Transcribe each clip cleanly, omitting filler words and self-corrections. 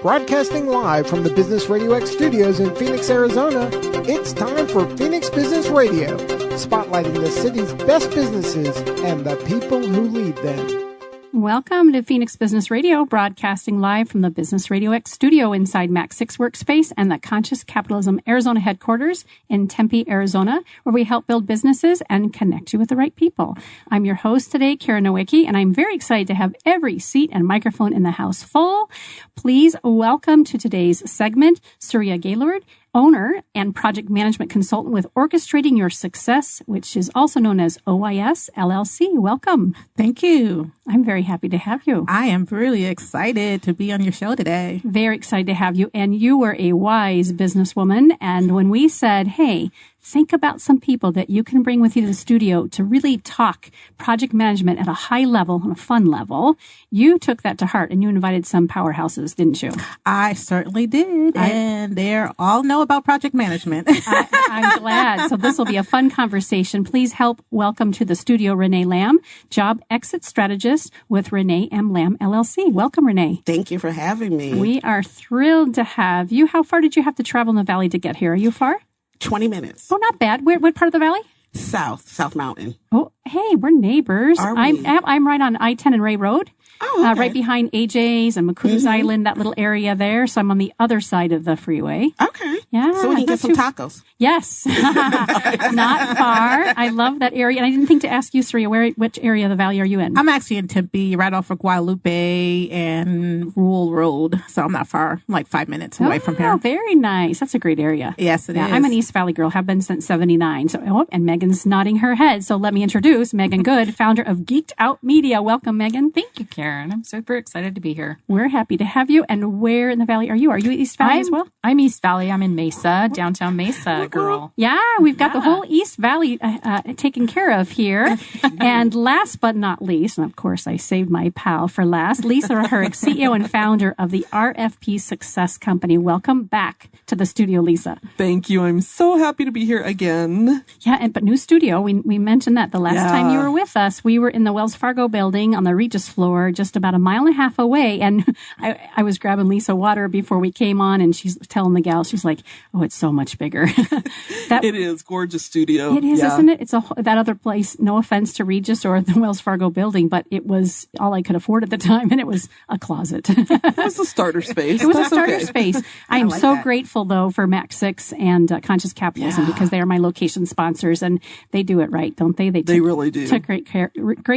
Broadcasting live from the Business Radio X studios in Phoenix, Arizona, it's time for Phoenix Business Radio, spotlighting the city's best businesses and the people who lead them. Welcome to Phoenix Business Radio, broadcasting live from the Business Radio X studio inside Mac 6 Workspace and the Conscious Capitalism Arizona headquarters in Tempe, Arizona, where we help build businesses and connect you with the right people. I'm your host today, Karen Nowicki, and I'm very excited to have every seat and microphone in the house full. Please welcome to today's segment, Cerila Gailliard, owner and project management consultant with Orchestrating Your Success, which is also known as OYS LLC. Welcome. Thank you. I'm very happy to have you. I am really excited to be on your show today. Very excited to have you. And you were a wise businesswoman. And when we said, hey, think about some people that you can bring with you to the studio to really talk project management at a high level, on a fun level, you took that to heart and you invited some powerhouses, didn't you? I certainly did. And they all know about project management. I'm glad. So this will be a fun conversation. Please help welcome to the studio Renee Lamb, Job Exit Strategist with Renee M. Lamb LLC. Welcome, Renee. Thank you for having me. We are thrilled to have you. How far did you have to travel in the valley to get here? Are you far? 20 minutes. Oh, not bad. What part of the valley? South Mountain. Oh, hey, we're neighbors. Are we? I'm right on I-10 and Ray Road. Oh, okay. Right behind AJ's and Macutus Island, that little area there. So I'm on the other side of the freeway. Okay. Yeah. So we can get some tacos. Yes. Not far. I love that area. And I didn't think to ask you, Cerila, which area of the valley are you in? I'm actually in Tempe, right off of Guadalupe and Rural Road. So I'm not far, like 5 minutes away from here. Oh, very nice. That's a great area. Yes, it is. I'm an East Valley girl, have been since 79. So, and Megan's nodding her head. So let me introduce Megan Good, founder of Geeked Out Media. Welcome, Megan. Thank you, Karen. I'm super excited to be here. We're happy to have you. And where in the valley are you? Are you East Valley as well? I'm East Valley. I'm in Mesa, downtown Mesa, girl. Yeah, we've got the whole East Valley taken care of here. And last but not least, and of course I saved my pal for last, Lisa Rehurek, CEO and founder of the RFP Success Company. Welcome back to the studio, Lisa. Thank you. I'm so happy to be here again. Yeah, but new studio. We mentioned that the last time you were with us. We were in the Wells Fargo building on the Regis floor, just about a mile and a half away. And I was grabbing Lisa water before we came on, and she's telling the gal, she's like, oh, it's so much bigger. It is gorgeous studio. It is, isn't it? It's that other place. No offense to Regis or the Wells Fargo building, but it was all I could afford at the time, and it was a closet. It was a starter space. It was a starter space. I am so grateful though for Mac 6 and Conscious Capitalism because they are my location sponsors, and they do it right, don't they? They really do. Took great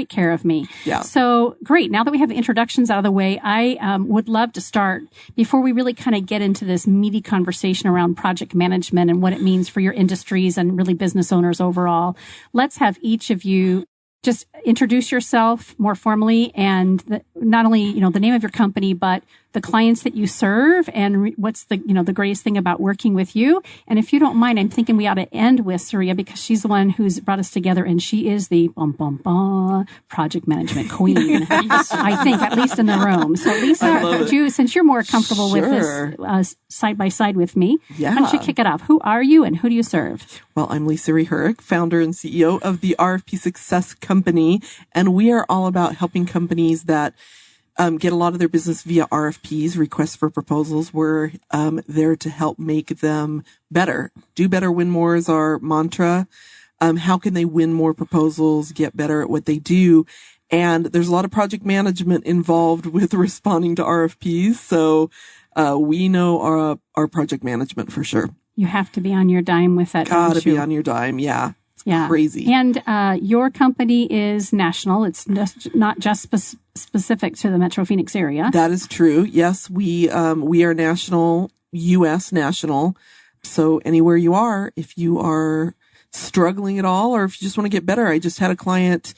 care of me. Yeah. So great. Now that we have the introductions out of the way, I would love to start before we really kind of get into this meaty conversation around project management and what it means for your industries and really business owners overall. Let's have each of you just introduce yourself more formally and not only, the name of your company, but the clients that you serve and what's the greatest thing about working with you. And if you don't mind, I'm thinking we ought to end with Cerila because she's the one who's brought us together and she is the project management queen. I think, at least in the room. So Lisa, since you're more comfortable with this side by side with me, why don't you kick it off? Who are you and who do you serve? Well, I'm Lisa Rehurek, founder and CEO of the RFP Success Company, and we are all about helping companies that get a lot of their business via RFPs, requests for proposals. We're there to help make them better. Do better, win more is our mantra. How can they win more proposals, get better at what they do? And there's a lot of project management involved with responding to RFPs. So we know our project management for sure. You have to be on your dime with that. Gotta be on your dime, yeah. Crazy. And your company is national. It's not just specific to the Metro Phoenix area. That is true. Yes, we are national, U.S. national. So anywhere you are, if you are struggling at all, or if you just want to get better, I just had a client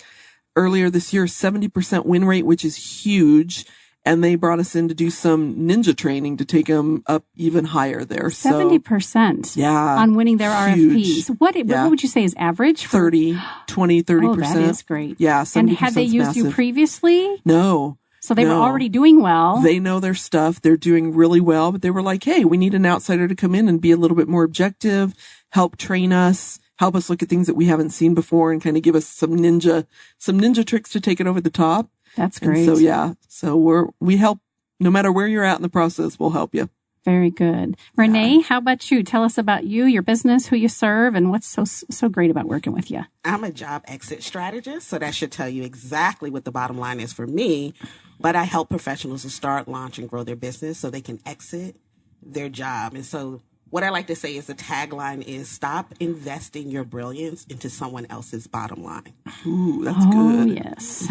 earlier this year, 70% win rate, which is huge. And they brought us in to do some ninja training to take them up even higher there. 70%. On winning their huge. RFPs. What would you say is average? 30%. Oh, that is great. Yeah, 70%. And had they used you previously? No. So they were already doing well. They know their stuff. They're doing really well. But they were like, hey, we need an outsider to come in and be a little bit more objective, help train us, help us look at things that we haven't seen before and kind of give us some ninja tricks to take it over the top. That's great. And so we help no matter where you're at in the process, we'll help you. Very good. Renee, how about you? Tell us about you, your business, who you serve, and what's so great about working with you. I'm a job exit strategist, so that should tell you exactly what the bottom line is for me. But I help professionals to start, launch, and grow their business so they can exit their job. And so what I like to say is the tagline is stop investing your brilliance into someone else's bottom line. Ooh, that's good. Oh, yes.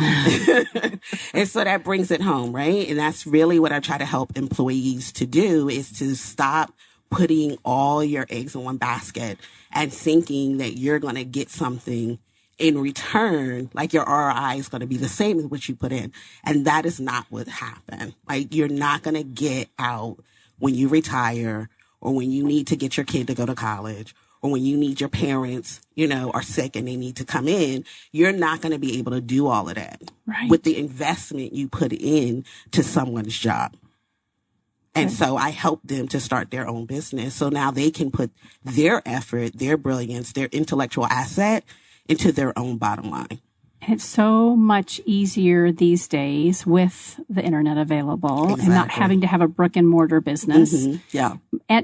And so that brings it home, right? And that's really what I try to help employees to do, is to stop putting all your eggs in one basket and thinking that you're going to get something in return, like your ROI is going to be the same as what you put in. And that is not what happened. Like, you're not going to get out when you retire, or when you need to get your kid to go to college, or when you need your parents, are sick and they need to come in. You're not going to be able to do all of that with the investment you put in to someone's job. And so I help them to start their own business. So now they can put their effort, their brilliance, their intellectual asset into their own bottom line. It's so much easier these days with the internet available and not having to have a brick and mortar business. Mm-hmm. Yeah.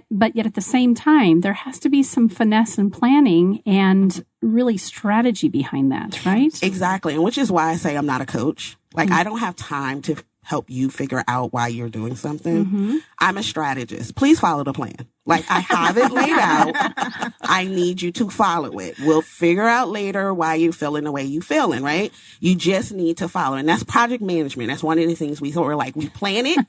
But yet at the same time, there has to be some finesse and planning and really strategy behind that, right? Exactly. And which is why I say I'm not a coach. Like, I don't have time to help you figure out why you're doing something. Mm-hmm. I'm a strategist. Please follow the plan. Like, I have it laid out. I need you to follow it. We'll figure out later why you're feeling the way you're feeling, right? You just need to follow. And that's project management. That's one of the things we sort of like, we plan it.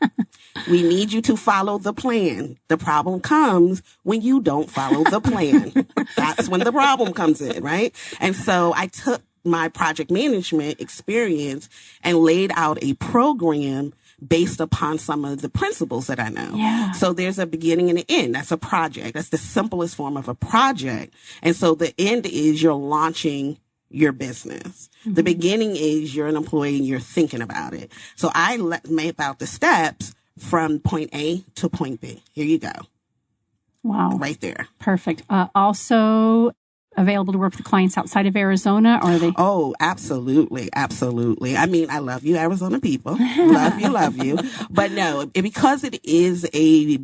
We need you to follow the plan. The problem comes when you don't follow the plan. That's when the problem comes in, right? And so I took my project management experience and laid out a program based upon some of the principles that I know. Yeah. So there's a beginning and an end. That's a project. That's the simplest form of a project. And so the end is you're launching your business. Mm-hmm. The beginning is you're an employee and you're thinking about it. So I map out the steps from point A to point B. Here you go. Wow. Right there. Perfect. Also available to work with clients outside of Arizona, or are they? Oh, absolutely. Absolutely. I mean, I love you, Arizona people. Love you. But no, because it is a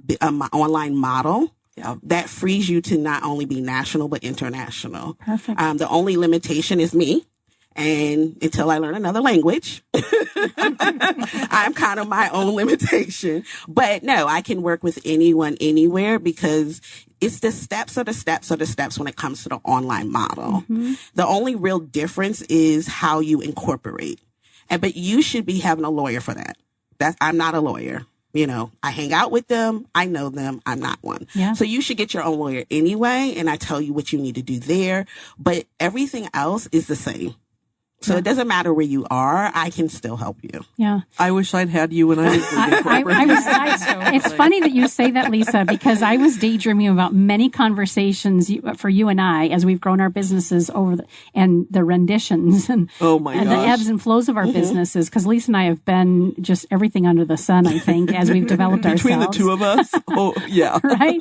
online model, that frees you to not only be national, but international. Perfect. The only limitation is me. And until I learn another language, I'm kind of my own limitation. But no, I can work with anyone, anywhere, because it's the steps when it comes to the online model. Mm-hmm. The only real difference is how you incorporate. But you should be having a lawyer for that. I'm not a lawyer. I hang out with them. I know them. I'm not one. Yeah. So you should get your own lawyer anyway. And I tell you what you need to do there. But everything else is the same. So it doesn't matter where you are. I can still help you. Yeah. I wish I'd had you when I was leaving corporate. It's funny that you say that, Lisa, because I was daydreaming about many conversations for you and I as we've grown our businesses and the renditions and, and the ebbs and flows of our businesses. Because Lisa and I have been just everything under the sun, I think, as we've developed Between ourselves. Between the two of us? Oh, yeah. Right?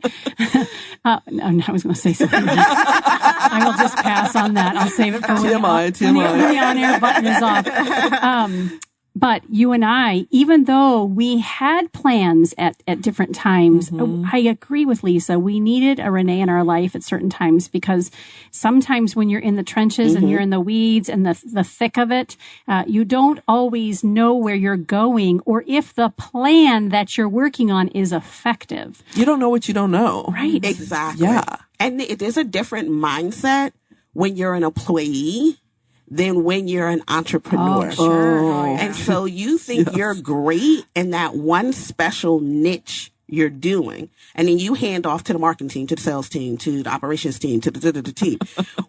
No, I was going to say something. I will just pass on that. I'll save it for TMI. On-air button is off. But you and I, even though we had plans at different times, I agree with Lisa. We needed a Renee in our life at certain times, because sometimes when you're in the trenches and you're in the weeds and the thick of it, you don't always know where you're going or if the plan that you're working on is effective. You don't know what you don't know. Right. Exactly. Yeah. And there's a different mindset when you're an employee than when you're an entrepreneur. Oh, sure. And so you think you're great in that one special niche you're doing. And then you hand off to the marketing team, to the sales team, to the operations team, to the team.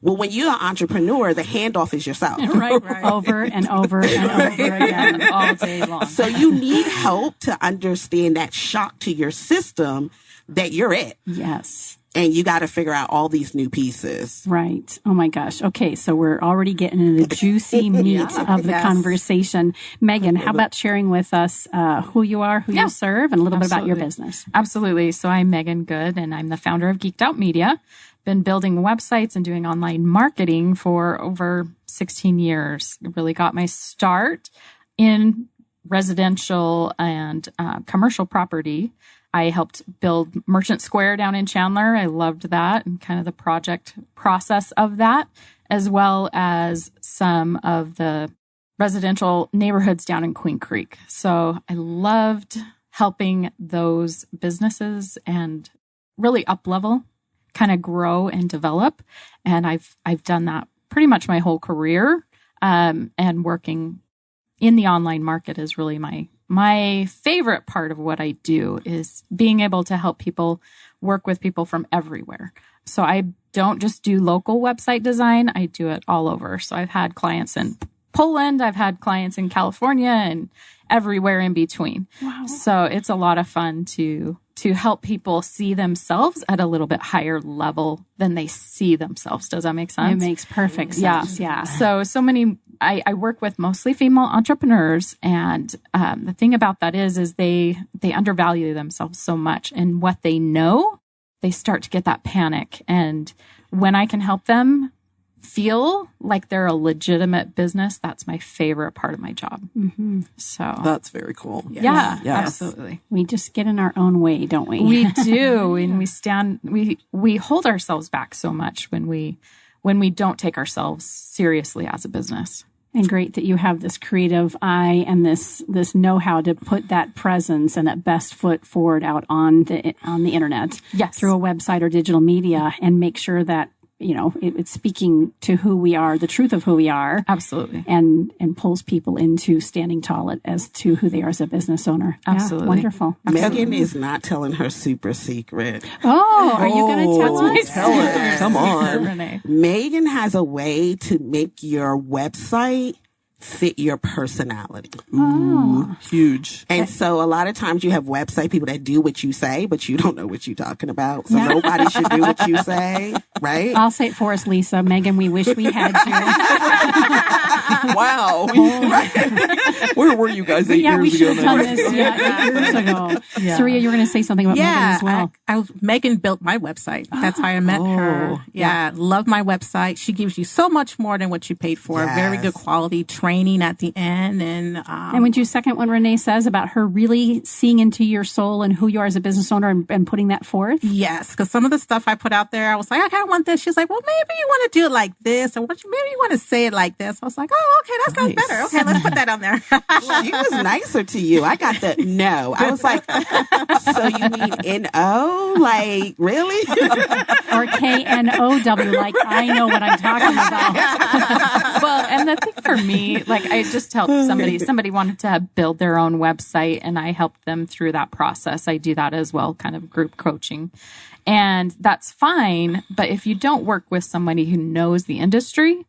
Well, when you're an entrepreneur, the handoff is yourself. Right. Over and over and over again all day long. So you need help to understand that shock to your system that you're it. Yes. And you got to figure out all these new pieces. Right. Oh my gosh. Okay. So we're already getting into the juicy meat of the conversation. Megan, how about sharing with us who you are, who you serve, and a little bit about your business? Absolutely. So I'm Megan Good, and I'm the founder of Geeked Out Media. Been building websites and doing online marketing for over 16 years. It really got my start in residential and commercial property. I helped build Merchant Square down in Chandler. I loved that and kind of the project process of that, as well as some of the residential neighborhoods down in Queen Creek. So I loved helping those businesses and really up-level, kind of grow and develop. And I've done that pretty much my whole career. And working in the online market is really my favorite part of what I do, is being able to help people work with people from everywhere. So I don't just do local website design. I do it all over. So I've had clients in Poland. I've had clients in California and everywhere in between. Wow. So it's a lot of fun to help people see themselves at a little bit higher level than they see themselves. Does that make sense? It makes perfect sense. Yeah. So many, I work with mostly female entrepreneurs. And the thing about that is they undervalue themselves so much. And what they know, they start to get that panic. And when I can help them feel like they're a legitimate business, that's my favorite part of my job. Mm-hmm. So That's very cool. yeah, Yes. absolutely. We just get in our own way, don't we? We do. And we hold ourselves back so much when we don't take ourselves seriously as a business. And great that you have this creative eye and this know-how to put that presence and that best foot forward out on the internet, Yes. through a website or digital media, and make sure that it's speaking to who we are, the truth of who we are. Absolutely. And pulls people into standing tall as to who they are as a business owner. Absolutely. Yeah, wonderful. Megan is not telling her super secret. Oh, are you going to tell us? Tell it. Come on. Renee. Megan has a way to make your website fit your personality. Ooh, huge. And so a lot of times you have website people that do what you say, but you don't know what you're talking about. So nobody should do what you say, right? I'll say it for us, Lisa. Megan, we wish we had you. Wow. Where were you guys 8 Yeah, we years should ago? have done this 8 years ago. Cerila, you were going to say something about Megan as well. Megan built my website. That's how I met her. Yeah, love my website. She gives you so much more than what you paid for. Yes. Very good quality training at the end. And would you second what Renee says about her really seeing into your soul and who you are as a business owner and putting that forth? Yes, because some of the stuff I put out there, I was like, I kind of want this. She's like, well, maybe you want to do it like this, or maybe you want to say it like this. I was like, oh, okay, that sounds better. Okay, let's put that on there. She was nicer to you. I got the no. I was like, so you mean N-O? Like, really? Or K-N-O-W, like I know what I'm talking about. Well, and the thing for me, like I just helped somebody wanted to build their own website, and I helped them through that process. I do that as well, kind of group coaching. And that's fine. But if you don't work with somebody who knows the industry,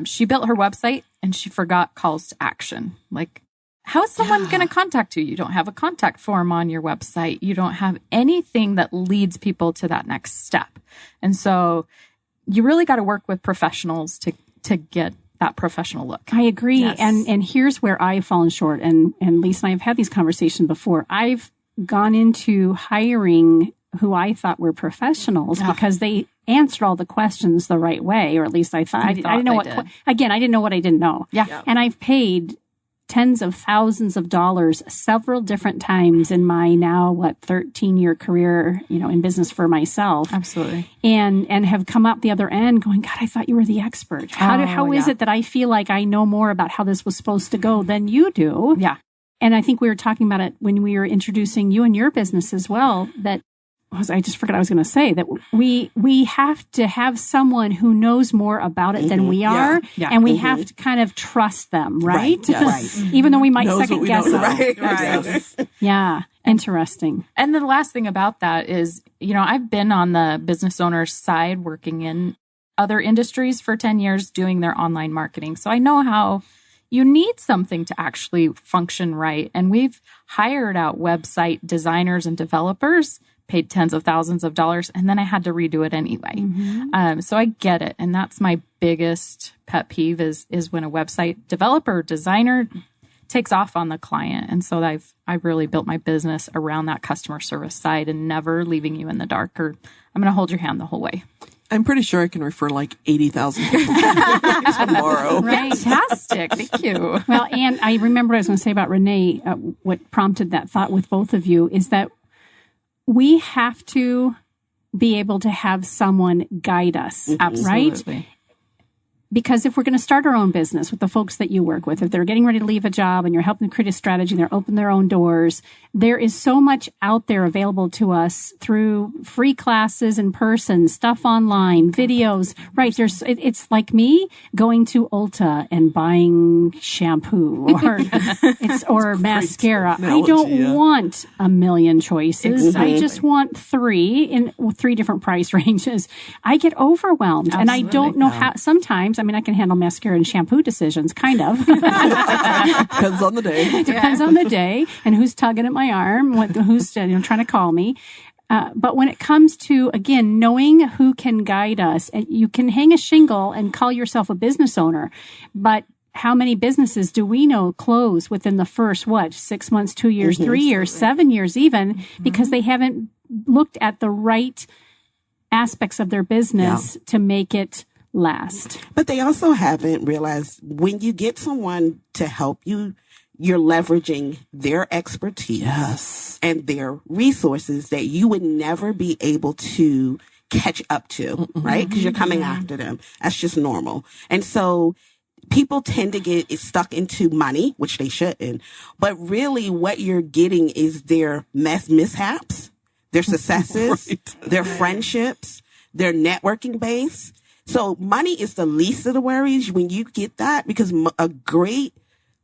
she built her website and she forgot calls to action. Like, how is someone going to contact you? You don't have a contact form on your website. You don't have anything that leads people to that next step. And so you really got to work with professionals to get that professional look. I agree. Yes. And here's where I've fallen short. And Lisa and I have had these conversations before. I've gone into hiring who I thought were professionals because they answered all the questions the right way, or at least I thought. I didn't know what. Again, I didn't know what I didn't know. Yeah. And I've paid tens of thousands of dollars several different times in my now 13-year career, in business for myself. Absolutely. And have come out the other end going, God, I thought you were the expert. How is it that I feel like I know more about how this was supposed to go than you do? Yeah. And I think we were talking about it when we were introducing you and your business as well, that I just forgot I was going to say that we have to have someone who knows more about it than we are. Yeah. And we have to kind of trust them, right? Yes. Right. Even though we might Knows second what we guess know, it. right? Right. Yeah. Interesting. And the last thing about that is, I've been on the business owner's side working in other industries for 10 years doing their online marketing. So I know how you need something to actually function right. And we've hired out website designers and developers, paid tens of thousands of dollars, and then I had to redo it anyway. Mm-hmm. So I get it. And that's my biggest pet peeve is when a website developer, designer takes off on the client. And so I've really built my business around that customer service side and never leaving you in the dark, or I'm going to hold your hand the whole way. I'm pretty sure I can refer like 80,000 people tomorrow. Right. Fantastic. Thank you. Well, and I remember what I was going to say about Renee, what prompted that thought with both of you is that we have to be able to have someone guide us, right? Because if we're going to start our own business with the folks that you work with, if they're getting ready to leave a job and you're helping them create a strategy and they're opening their own doors, there is so much out there available to us through free classes in person, stuff online, videos, right? It's like me going to Ulta and buying shampoo or mascara. I don't want a million choices. Exactly. I just want three in 3 different price ranges. I get overwhelmed. Absolutely. And I don't know how, sometimes, I mean, I can handle mascara and shampoo decisions, kind of. Depends on the day. Depends on the day and who's tugging at my arm, who's trying to call me. But when it comes to, again, knowing who can guide us, you can hang a shingle and call yourself a business owner. But how many businesses do we know close within the first, 6 months, 2 years, 3 years, 7 years even, because they haven't looked at the right aspects of their business to make it last. But they also haven't realized when you get someone to help you, you're leveraging their expertise and their resources that you would never be able to catch up to, right? Because you're coming after them. That's just normal. And so people tend to get stuck into money, which they shouldn't. But really what you're getting is their mishaps, their successes, their friendships, their networking base. So money is the least of the worries when you get that, because a great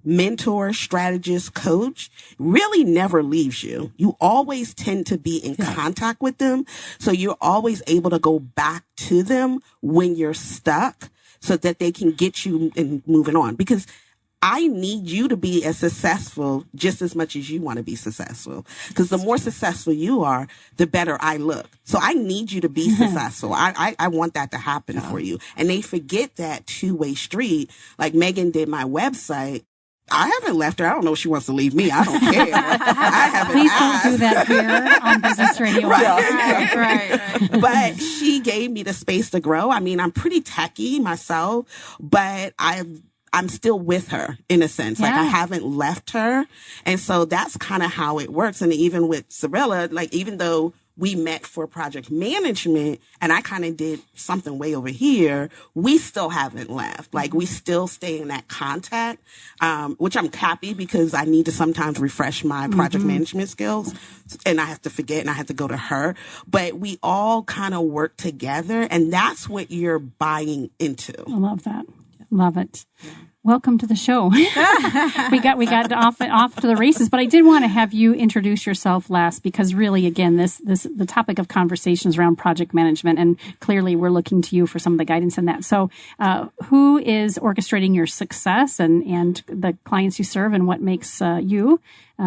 mentor, strategist, coach really never leaves you. You always tend to be in contact with them. So you're always able to go back to them when you're stuck so that they can get you and moving on. Because I need you to be as successful just as much as you want to be successful. Because the more successful you are, the better I look. So I need you to be successful. I want that to happen for you. And they forget that two-way street. Like Megan did my website. I haven't left her. I don't know if she wants to leave me. I don't care. I haven't Please asked. don't do that here on Business Radio. Right. But she gave me the space to grow. I mean, I'm pretty techie myself, but I'm still with her in a sense. Like I haven't left her. And so that's kind of how it works. And even with Cerila, like even though we met for project management and I kind of did something way over here, we still haven't left. Like we still stay in that contact, which I'm happy because I need to sometimes refresh my project management skills and I have to forget and I have to go to her. But we all kind of work together and that's what you're buying into. I love that. Love it. Welcome to the show. we got off to the races, but I did want to have you introduce yourself last because really, again, the topic of conversation is around project management, and clearly we're looking to you for some of the guidance in that. So, who is orchestrating your success and the clients you serve, and what makes you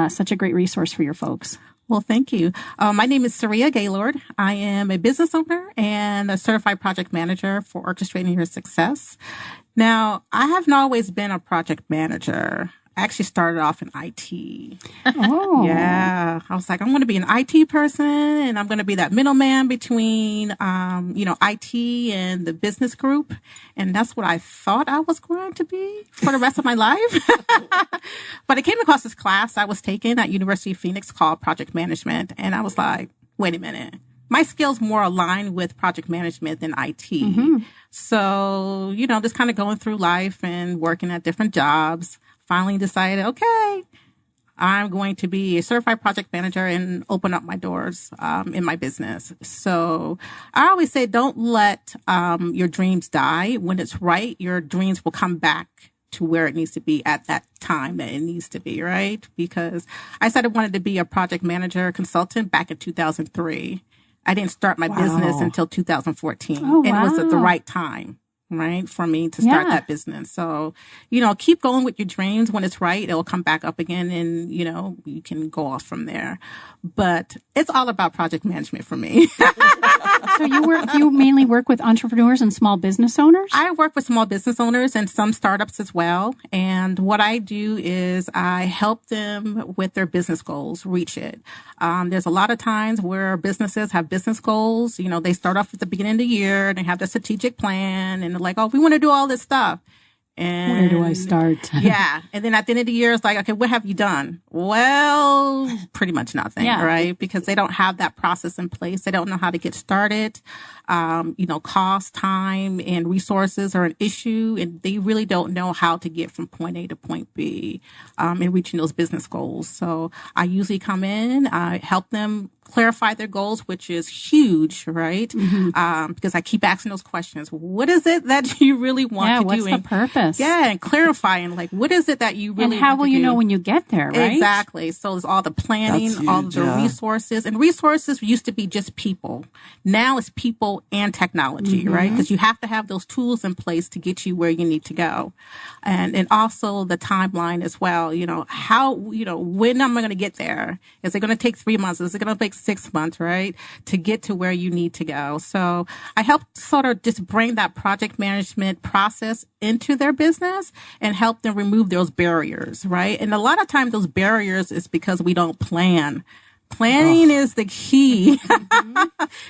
such a great resource for your folks? Well, thank you. My name is Cerila Gailliard. I am a business owner and a certified project manager for Orchestrating Your Success. Now, I haven't always been a project manager. I actually started off in IT. Oh. Yeah. I was like, I'm going to be an IT person and I'm going to be that middleman between, IT and the business group. And that's what I thought I was going to be for the rest of my life. But I came across this class I was taking at University of Phoenix called Project Management. And I was like, wait a minute. My skills more aligned with project management than IT. So, just kind of going through life and working at different jobs, finally decided, okay, I'm going to be a certified project manager and open up my doors in my business. So I always say, don't let your dreams die. When it's right, your dreams will come back to where it needs to be at that time that it needs to be, right? Because I said I wanted to be a project manager consultant back in 2003. I didn't start my business until 2014. Oh, and it was at the right time, right, for me to start that business. So, keep going with your dreams. When it's right, it'll come back up again and, you can go off from there. But it's all about project management for me. So you mainly work with entrepreneurs and small business owners? I work with small business owners and some startups as well. And what I do is I help them with their business goals, reach it. There's a lot of times where businesses have business goals. You know, they start off at the beginning of the year and they have the strategic plan and they're like, oh, we want to do all this stuff. And where do I start? Yeah. And then at the end of the year, it's like, okay, what have you done? Well, pretty much nothing, right? Because they don't have that process in place. They don't know how to get started. Cost, time, and resources are an issue, and they really don't know how to get from point A to point B in reaching those business goals. So I usually come in, I help them clarify their goals, which is huge, right? Mm-hmm. Because I keep asking those questions. What is it that you really want to do? What's the purpose? Yeah, and clarifying, like, what is it that you really want to do? And how will you know when you get there, right? Exactly. So there's all the planning, all the resources. And resources used to be just people. Now it's people and technology, right? Because you have to have those tools in place to get you where you need to go. And also the timeline as well. You know, when am I going to get there? Is it going to take 3 months? Is it going to take 6 months, right? To get to where you need to go. So I help sort of just bring that project management process into their business and help them remove those barriers, right? And a lot of times those barriers is because we don't plan. Planning is the key.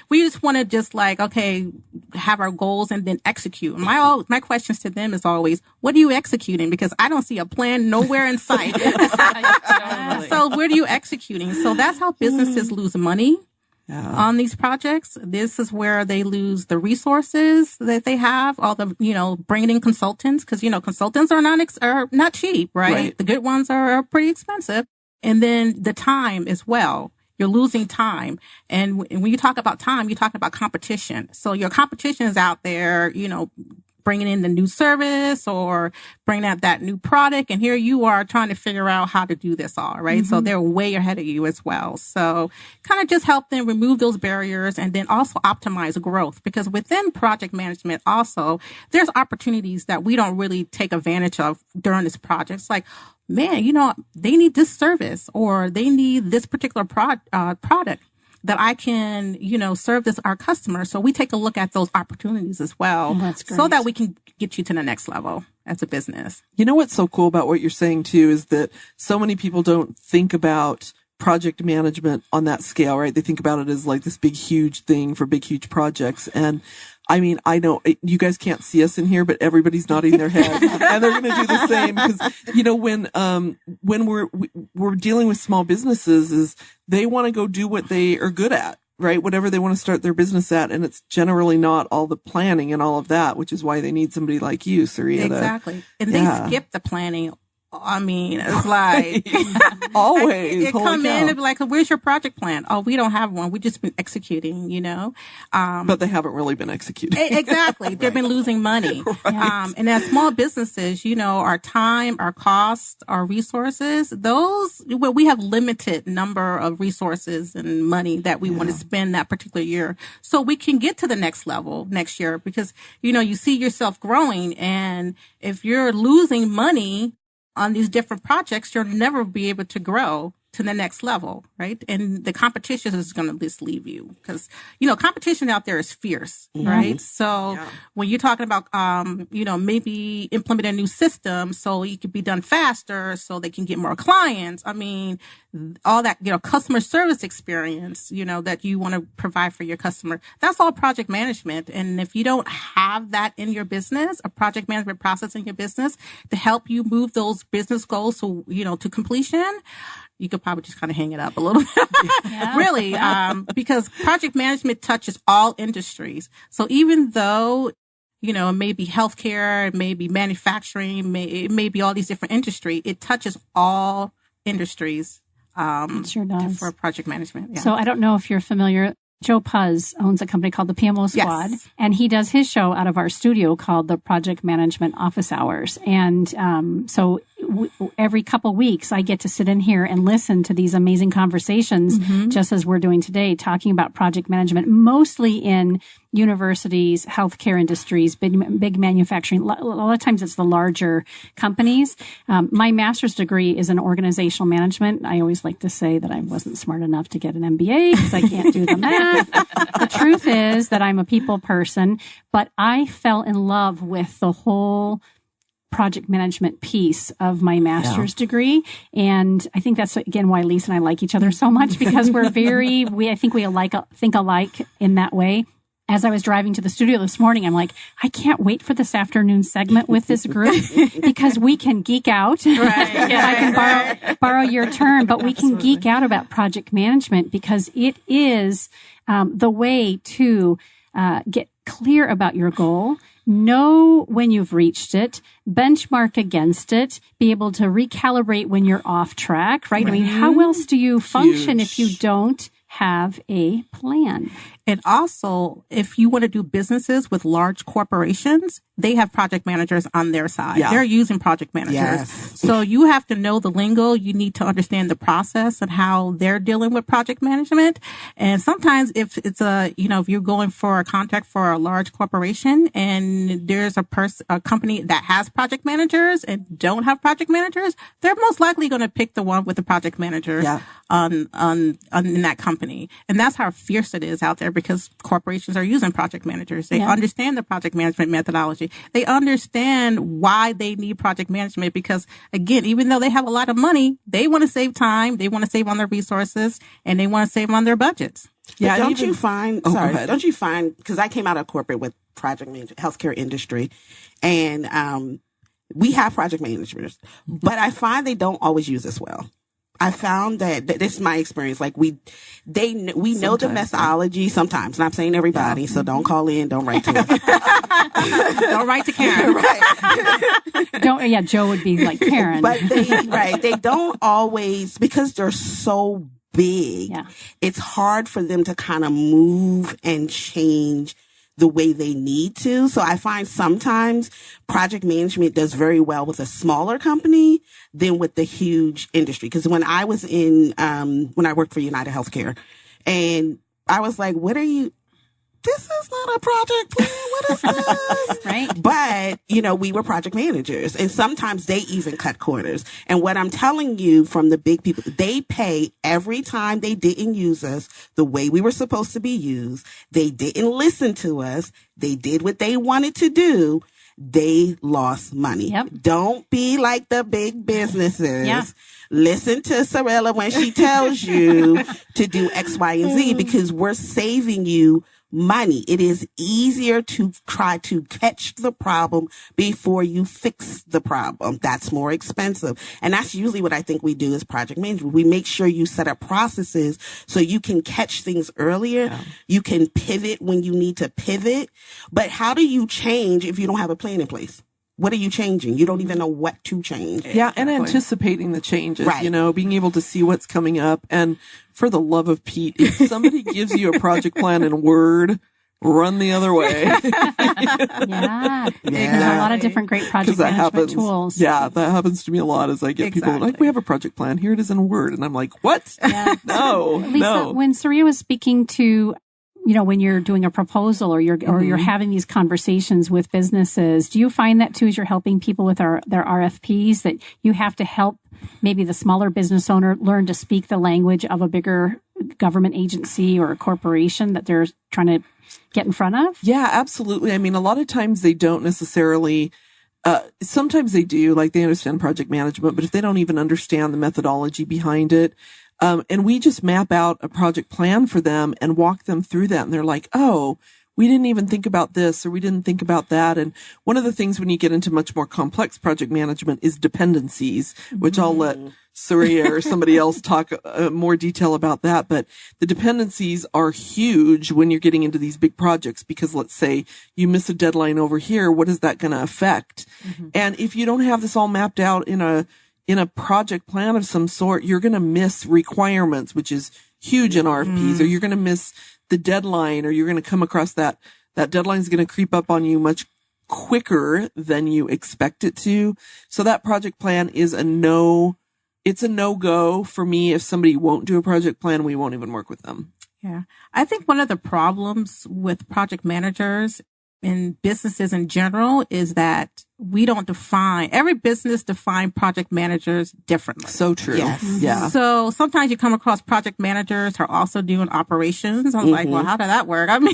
We just want to just have our goals and then execute. My questions to them is always, what are you executing? Because I don't see a plan nowhere in sight. So where are you executing? So that's how businesses lose money on these projects. This is where they lose the resources that they have, all the, bringing in consultants, because, consultants are not cheap, right? The good ones are pretty expensive. And then the time as well. You're losing time. And when you talk about time, you talk about competition. So your competition is out there, bringing in the new service or bringing out that new product. And here you are trying to figure out how to do this all, right? So they're way ahead of you as well. So kind of just help them remove those barriers and then also optimize growth, because within project management also, there's opportunities that we don't really take advantage of during this project. It's like, man, they need this service or they need this particular product that I can, serve our customer. So we take a look at those opportunities as well, so that we can get you to the next level as a business. You know what's so cool about what you're saying too is that so many people don't think about project management on that scale, right? They think about it as like this big, huge thing for big, huge projects. And I mean, I know you guys can't see us in here, but everybody's nodding their head and they're going to do the same because, when we're dealing with small businesses is they want to go do what they are good at, right? Whatever they want to start their business at. And it's generally not all the planning and all of that, which is why they need somebody like you, Cerila. Exactly. And they skip the planning. I mean, it's like always. It come in and be like, "Where's your project plan?" Oh, we don't have one. We've just been executing, But they haven't really been executing. Exactly. They've been losing money. Right. And as small businesses, our time, our costs, our resources, we have limited number of resources and money that we want to spend that particular year, so we can get to the next level next year. Because you see yourself growing, and if you're losing money on these different projects, you'll never be able to grow to the next level, right? And the competition is going to just leave you because, competition out there is fierce, right? So when you're talking about, maybe implement a new system so it could be done faster so they can get more clients. I mean, all that, customer service experience, that you want to provide for your customer. That's all project management. And if you don't have that in your business, a project management process in your business to help you move those business goals to completion, you could probably just kind of hang it up a little bit. Really, because project management touches all industries. So even though, it may be healthcare, it may be manufacturing, it may be all these different industries, it touches all industries. It sure does. For project management. Yeah. So I don't know if you're familiar. Joe Puz owns a company called the PMO Squad, and he does his show out of our studio called the Project Management Office Hours. And so every couple weeks, I get to sit in here and listen to these amazing conversations, just as we're doing today, talking about project management, mostly in universities, healthcare industries, big manufacturing. A lot of times it's the larger companies. My master's degree is in organizational management. I always like to say that I wasn't smart enough to get an MBA because I can't do the math. The truth is that I'm a people person, but I fell in love with the whole project management piece of my master's degree. And I think that's, again, why Lisa and I like each other so much, because we're I think we think alike in that way. As I was driving to the studio this morning, I'm like, I can't wait for this afternoon segment with this group because we can geek out. Right. If I can borrow your term, but we can geek out about project management because it is the way to get clear about your goal, know when you've reached it, benchmark against it, be able to recalibrate when you're off track, right? I mean, how else do you function if you don't have a plan? And also, if you want to do businesses with large corporations, they have project managers on their side. Yeah. They're using project managers. Yes. So you have to know the lingo. You need to understand the process and how they're dealing with project management. And sometimes if it's if you're going for a contract for a large corporation and there's a company that has project managers and don't have project managers, they're most likely going to pick the one with the project manager in that company. And that's how fierce it is out there, because corporations are using project managers. They understand the project management methodology. They understand why they need project management because, again, even though they have a lot of money, they want to save time, they want to save on their resources, and they want to save on their budgets. Yeah, don't you find, because I came out of corporate with project management, healthcare industry, and we have project managers, but I find they don't always use us well. I found that this is my experience. Like we know the methodology sometimes. And I'm saying everybody, so don't call in, don't write to us. Don't write to Karen. Right. Joe would be like Karen. But they don't always, because they're so big. Yeah. It's hard for them to kind of move and change the way they need to. So I find sometimes project management does very well with a smaller company than with the huge industry. Because when I was when I worked for United Healthcare, and I was like, this is not a project plan. What is this? Right. But, we were project managers, and sometimes they even cut corners. And what I'm telling you from the big people, they pay every time they didn't use us the way we were supposed to be used. They didn't listen to us. They did what they wanted to do. They lost money. Yep. Don't be like the big businesses. Yeah. Listen to Cerila when she tells you to do X, Y, and Z, because we're saving you money. It is easier to try to catch the problem before you fix the problem. That's more expensive. And that's usually what I think we do as project management. We make sure you set up processes so you can catch things earlier. Yeah. You can pivot when you need to pivot. But how do you change if you don't have a plan in place? What are you changing? You don't even know what to change. Yeah, and anticipating the changes, being able to see what's coming up. And for the love of Pete, if somebody gives you a project plan in Word, run the other way. Yeah. There's a lot of different great project management tools. Yeah, that happens to me a lot as I get people like, we have a project plan. Here it is in Word. And I'm like, what? Yeah. No. Lisa, when Cerila was speaking to, when you're doing a proposal or you're having these conversations with businesses, do you find that too as you're helping people with their RFPs, that you have to help maybe the smaller business owner learn to speak the language of a bigger government agency or a corporation that they're trying to get in front of? Yeah, absolutely. I mean, a lot of times they don't necessarily, sometimes they do, like they understand project management, but if they don't even understand the methodology behind it, and we just map out a project plan for them and walk them through that. And they're like, oh, we didn't even think about this, or we didn't think about that. And one of the things when you get into much more complex project management is dependencies, which I'll let Cerila or somebody else talk more detail about that. But the dependencies are huge when you're getting into these big projects, because let's say you miss a deadline over here. What is that going to affect? And if you don't have this all mapped out in a project plan of some sort, you're going to miss requirements, which is huge in RFPs, or you're going to miss the deadline, or you're going to come across that deadline is going to creep up on you much quicker than you expect it to. So that project plan is it's a no-go for me. If somebody won't do a project plan, we won't even work with them. Yeah. I think one of the problems with project managers in businesses in general is that every business define project managers differently. So true. Yes. Yeah. So sometimes you come across project managers who are also doing operations. I was like, well, how did that work? I mean,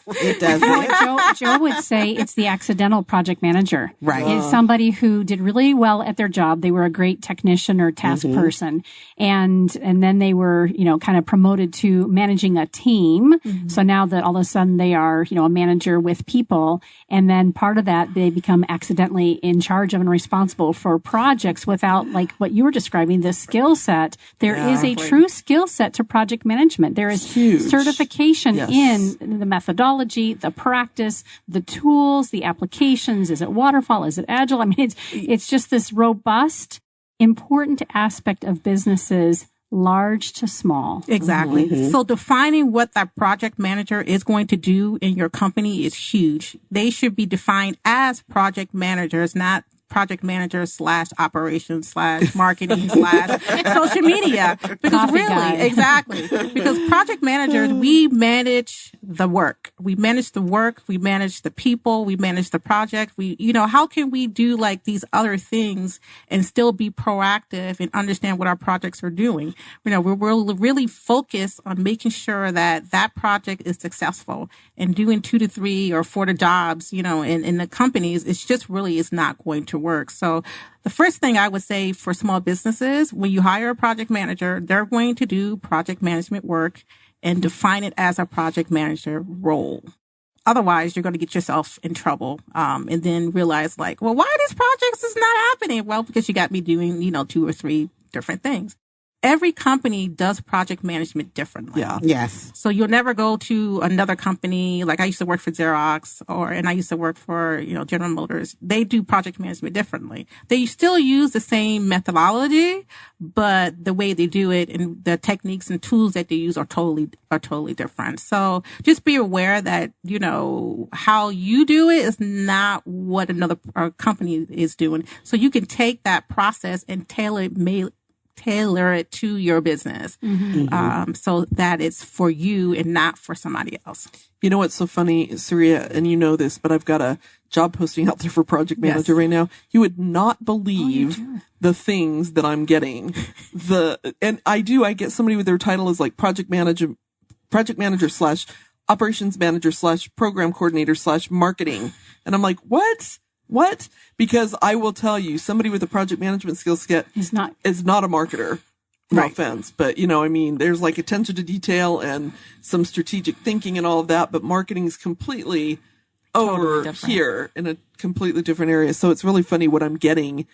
It doesn't. Joe would say it's the accidental project manager. Right. It's somebody who did really well at their job. They were a great technician or task person. And then they were, kind of promoted to managing a team. So now that all of a sudden they are, a manager with people. And then part of that, they become accidentally in charge of and responsible for projects without, like what you were describing, the skill set. There is a true skill set to project management. There is certification in the methodology, the practice, the tools, the applications. Is it waterfall? Is it agile? I mean, it's just this robust, important aspect of businesses, large to small. Exactly. So defining what that project manager is going to do in your company is huge. They should be defined as project managers, not project managers / operations / marketing / social media. Because exactly. Because project managers, we manage the work. We manage the people, we manage the project. How can we do like these other things and still be proactive and understand what our projects are doing? We're really focused on making sure that project is successful, and doing 2 to 3 or 4 jobs, in the companies, it's not going to work. So the first thing I would say for small businesses, when you hire a project manager, they're going to do project management work and define it as a project manager role. Otherwise, you're going to get yourself in trouble, and then realize like, well, why these projects is not happening? Well, because you got me doing, 2 or 3 different things. Every company does project management differently. Yeah. Yes. So you'll never go to another company. Like I used to work for Xerox and I used to work for, General Motors. They do project management differently. They still use the same methodology, but the way they do it and the techniques and tools that they use are totally different. So just be aware that, how you do it is not what another company is doing. So you can take that process and tailor it to your business, so that it's for you and not for somebody else. You know what's so funny, Cerila, and you know this, but I've got a job posting out there for project manager right now. You would not believe the things that I'm getting. I get somebody with their title as like project manager / operations manager / program coordinator / marketing. And I'm like, what? Because I will tell you, somebody with a project management skill set is not a marketer. No offense, but there's like attention to detail and some strategic thinking and all of that, but marketing is completely over here in a completely different area. So it's really funny what I'm getting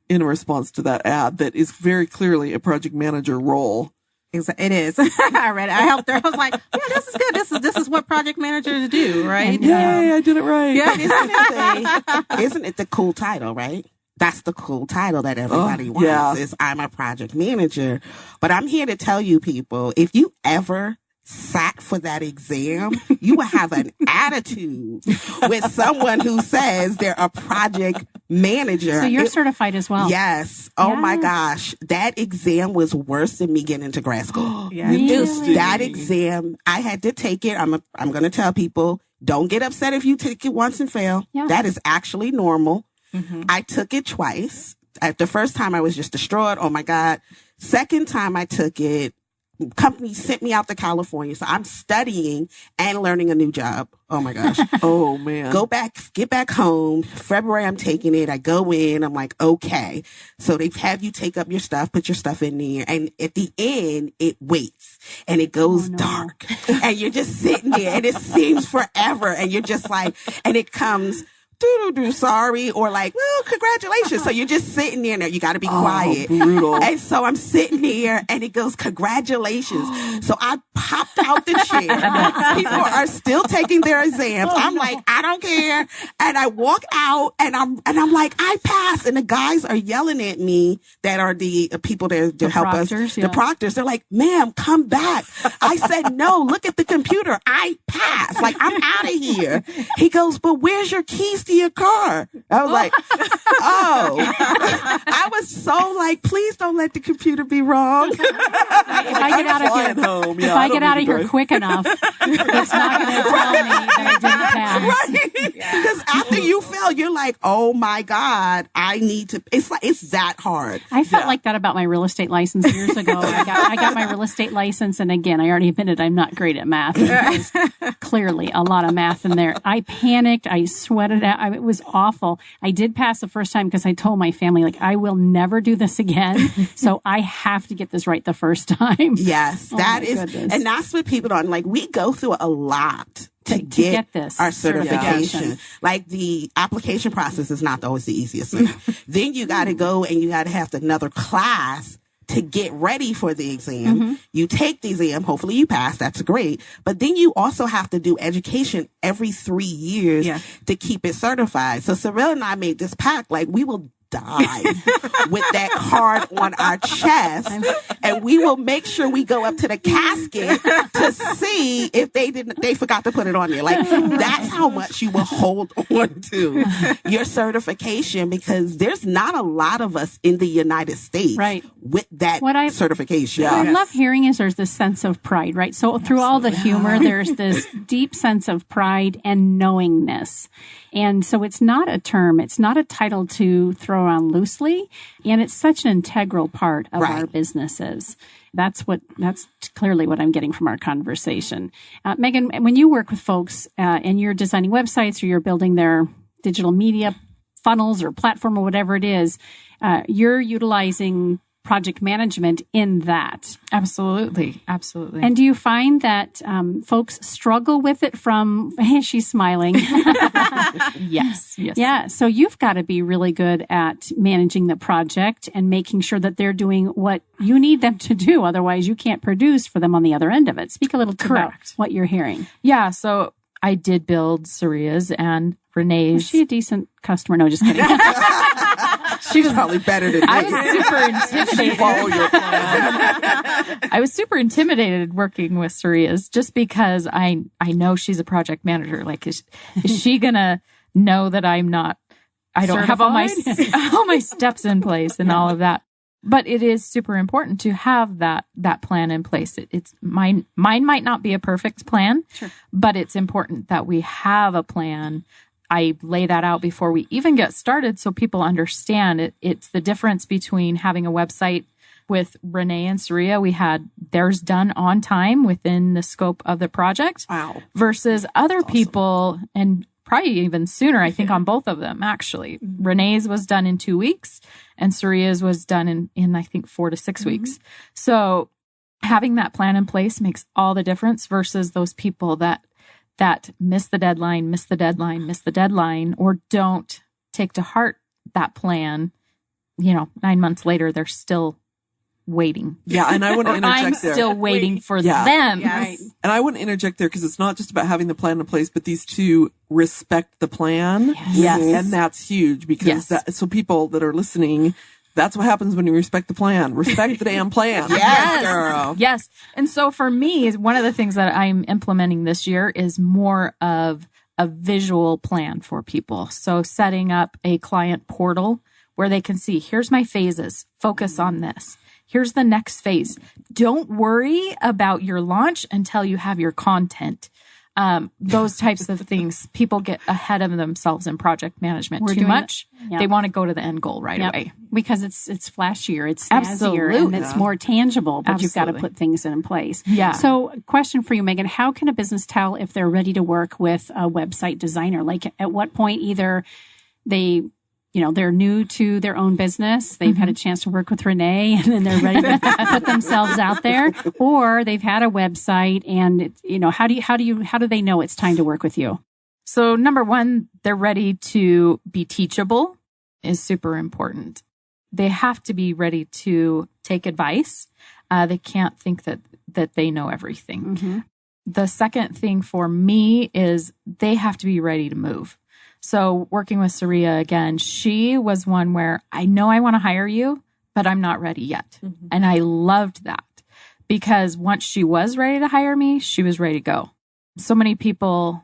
in response to that ad that is very clearly a project manager role. It is. I read it. I helped her. I was like, yeah, this is good. This is what project managers do, right? Yay, I did it right. Yeah. Isn't it the cool title, right? That's the cool title that everybody wants is I'm a project manager. But I'm here to tell you people, if you ever sat for that exam, you will have an attitude with someone who says they're a project manager. So you're certified as well. Yes. Oh my gosh. That exam was worse than me getting into grad school. Really? That exam, I had to take it. I'm going to tell people, don't get upset if you take it once and fail. Yeah. That is actually normal. I took it twice. The first time I was just distraught. Oh my God. Second time I took it, company sent me out to California. So I'm studying and learning a new job. Oh my gosh. Oh man. Get back home. February, I'm taking it. I go in. I'm like, okay. So they have you take up your stuff, put your stuff in there. And at the end, it waits and it goes dark and you're just sitting there and it seems forever. And you're just like, and it comes sorry, or like, well, congratulations. So you're just sitting there. Now you got to be quiet. Brutal. And so I'm sitting there, and it goes, congratulations. So I popped out the chair. People are still taking their exams. I'm like, I don't care. And I walk out, and I'm like, I passed. And the guys are yelling at me that are the people that help us, the proctors. They're like, ma'am, come back. I said, no, look at the computer. I passed. Like, I'm out of here. He goes, but where's your keys to your car? I was like, oh. I was so like, please don't let the computer be wrong. If I get out of here, if I get out of here quick enough, it's not going to tell me that I didn't pass. Right? Because after you fail, you're like, oh my God, I need to. It's like, it's that hard. I felt like that about my real estate license years ago. I got my real estate license, and again, I already admitted I'm not great at math. There's clearly a lot of math in there. I panicked. I sweated out. It was awful. I did pass the first time because I told my family, like, I will never do this again. So I have to get this right the first time. Yes, that is, goodness. And that's what people don't like. We go through a lot to get this our certification. Yeah. Like, the application process is not always the easiest thing. Then you got to go and you got to have another class to get ready for the exam. Mm-hmm. You take the exam. Hopefully you pass. That's great. But then you also have to do education every 3 years to keep it certified. So Cerila and I made this pact, like, we will die with that card on our chest, and we will make sure we go up to the casket to see if they forgot to put it on there. Like, that's how much you will hold on to your certification, because there's not a lot of us in the United States with that certification. What I love hearing is there's this sense of pride, right? So through all the humor, there's this deep sense of pride and knowingness. And so it's not a term, it's not a title to throw around loosely, and it's such an integral part of our businesses. That's clearly what I'm getting from our conversation. Megan, when you work with folks and you're designing websites or you're building their digital media funnels or platform or whatever it is, you're utilizing project management in that. Absolutely. Absolutely. And do you find that folks struggle with it from, hey, she's smiling. Yes. Yeah. So you've got to be really good at managing the project and making sure that they're doing what you need them to do. Otherwise, you can't produce for them on the other end of it. Speak a little about what you're hearing. Yeah. So I did build Cerila's and Renee's. Was she a decent customer? No, just kidding. She was probably better than me. I was super intimidated. Follow your plan. I was super intimidated working with Cerila's just because I know she's a project manager. Like, is she gonna know that I don't have all my steps in place and all of that? But it is super important to have that plan in place. It's mine might not be a perfect plan, but it's important that we have a plan. I lay that out before we even get started so people understand it. It's the difference between having a website with Renee and Cerila. We had theirs done on time within the scope of the project versus other people, and probably even sooner, I think, on both of them, actually. Renee's was done in 2 weeks and Cerila's was done in I think 4 to 6 weeks. So having that plan in place makes all the difference versus those people that miss the deadline, or don't take to heart that plan. 9 months later, they're still waiting. Yeah, and I want to interject there. I'm still waiting for them. Yes. And I want to interject there because it's not just about having the plan in place, but these two respect the plan. Yes. And that's huge because so people that are listening, that's what happens when you respect the plan. Respect the damn plan. Yes, girl. Yes. And so for me, one of the things that I'm implementing this year is more of a visual plan for people. So setting up a client portal where they can see, here's my phases, focus on this. Here's the next phase. Don't worry about your launch until you have your content. Those types of things. People get ahead of themselves in project management too much. They want to go to the end goal right away. Because it's flashier, it's snazzier, and it's more tangible, but you've got to put things in place. Yeah. So question for you, Megan, how can a business tell if they're ready to work with a website designer? Like, at what point either they're new to their own business, they've had a chance to work with Renee, and then they're ready to put themselves out there, or they've had a website, and how do they know it's time to work with you? So number one, they're ready to be teachable is super important. They have to be ready to take advice. They can't think that they know everything. Mm-hmm. The second thing for me is they have to be ready to move. So working with Cerila again, she was one where I know I want to hire you, but I'm not ready yet. Mm-hmm. And I loved that because once she was ready to hire me, she was ready to go. So many people,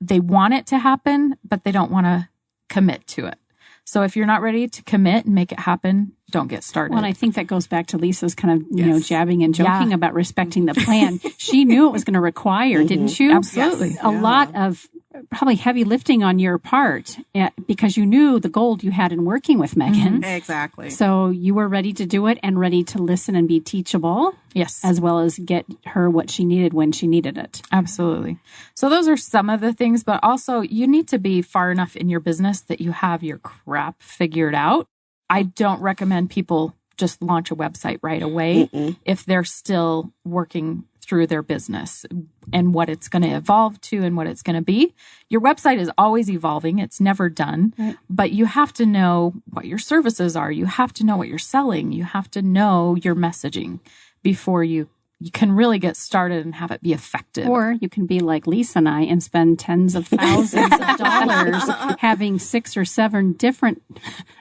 they want it to happen, but they don't want to commit to it. So if you're not ready to commit and make it happen, don't get started. Well, and I think that goes back to Lisa's kind of, you know, jabbing and joking about respecting the plan. She knew it was going to require, didn't you? Absolutely. A lot of probably heavy lifting on your part because you knew the gold you had in working with Megan. Exactly. So you were ready to do it and ready to listen and be teachable. Yes. As well as get her what she needed when she needed it. Absolutely. So those are some of the things, but also you need to be far enough in your business that you have your crap figured out. I don't recommend people just launch a website right away if they're still working through their business and what it's going to evolve to and what it's going to be. Your website is always evolving. It's never done, but you have to know what your services are. You have to know what you're selling. You have to know your messaging before you can really get started and have it be effective. Or you can be like Lisa and I and spend tens of thousands of dollars having 6 or 7 different.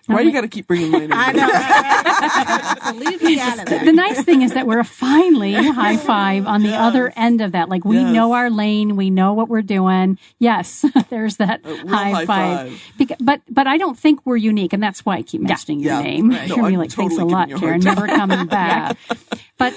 Why you got to keep bringing mine in? I know. So leave me out of there. The nice thing is that we're finally high five on the other end of that. Like we know our lane, we know what we're doing. Yes, there's that high five. But I don't think we're unique, and that's why I keep mentioning your name. Right. No, You're I'm like, totally thanks a giving lot, you a Karen. hard Never coming back. But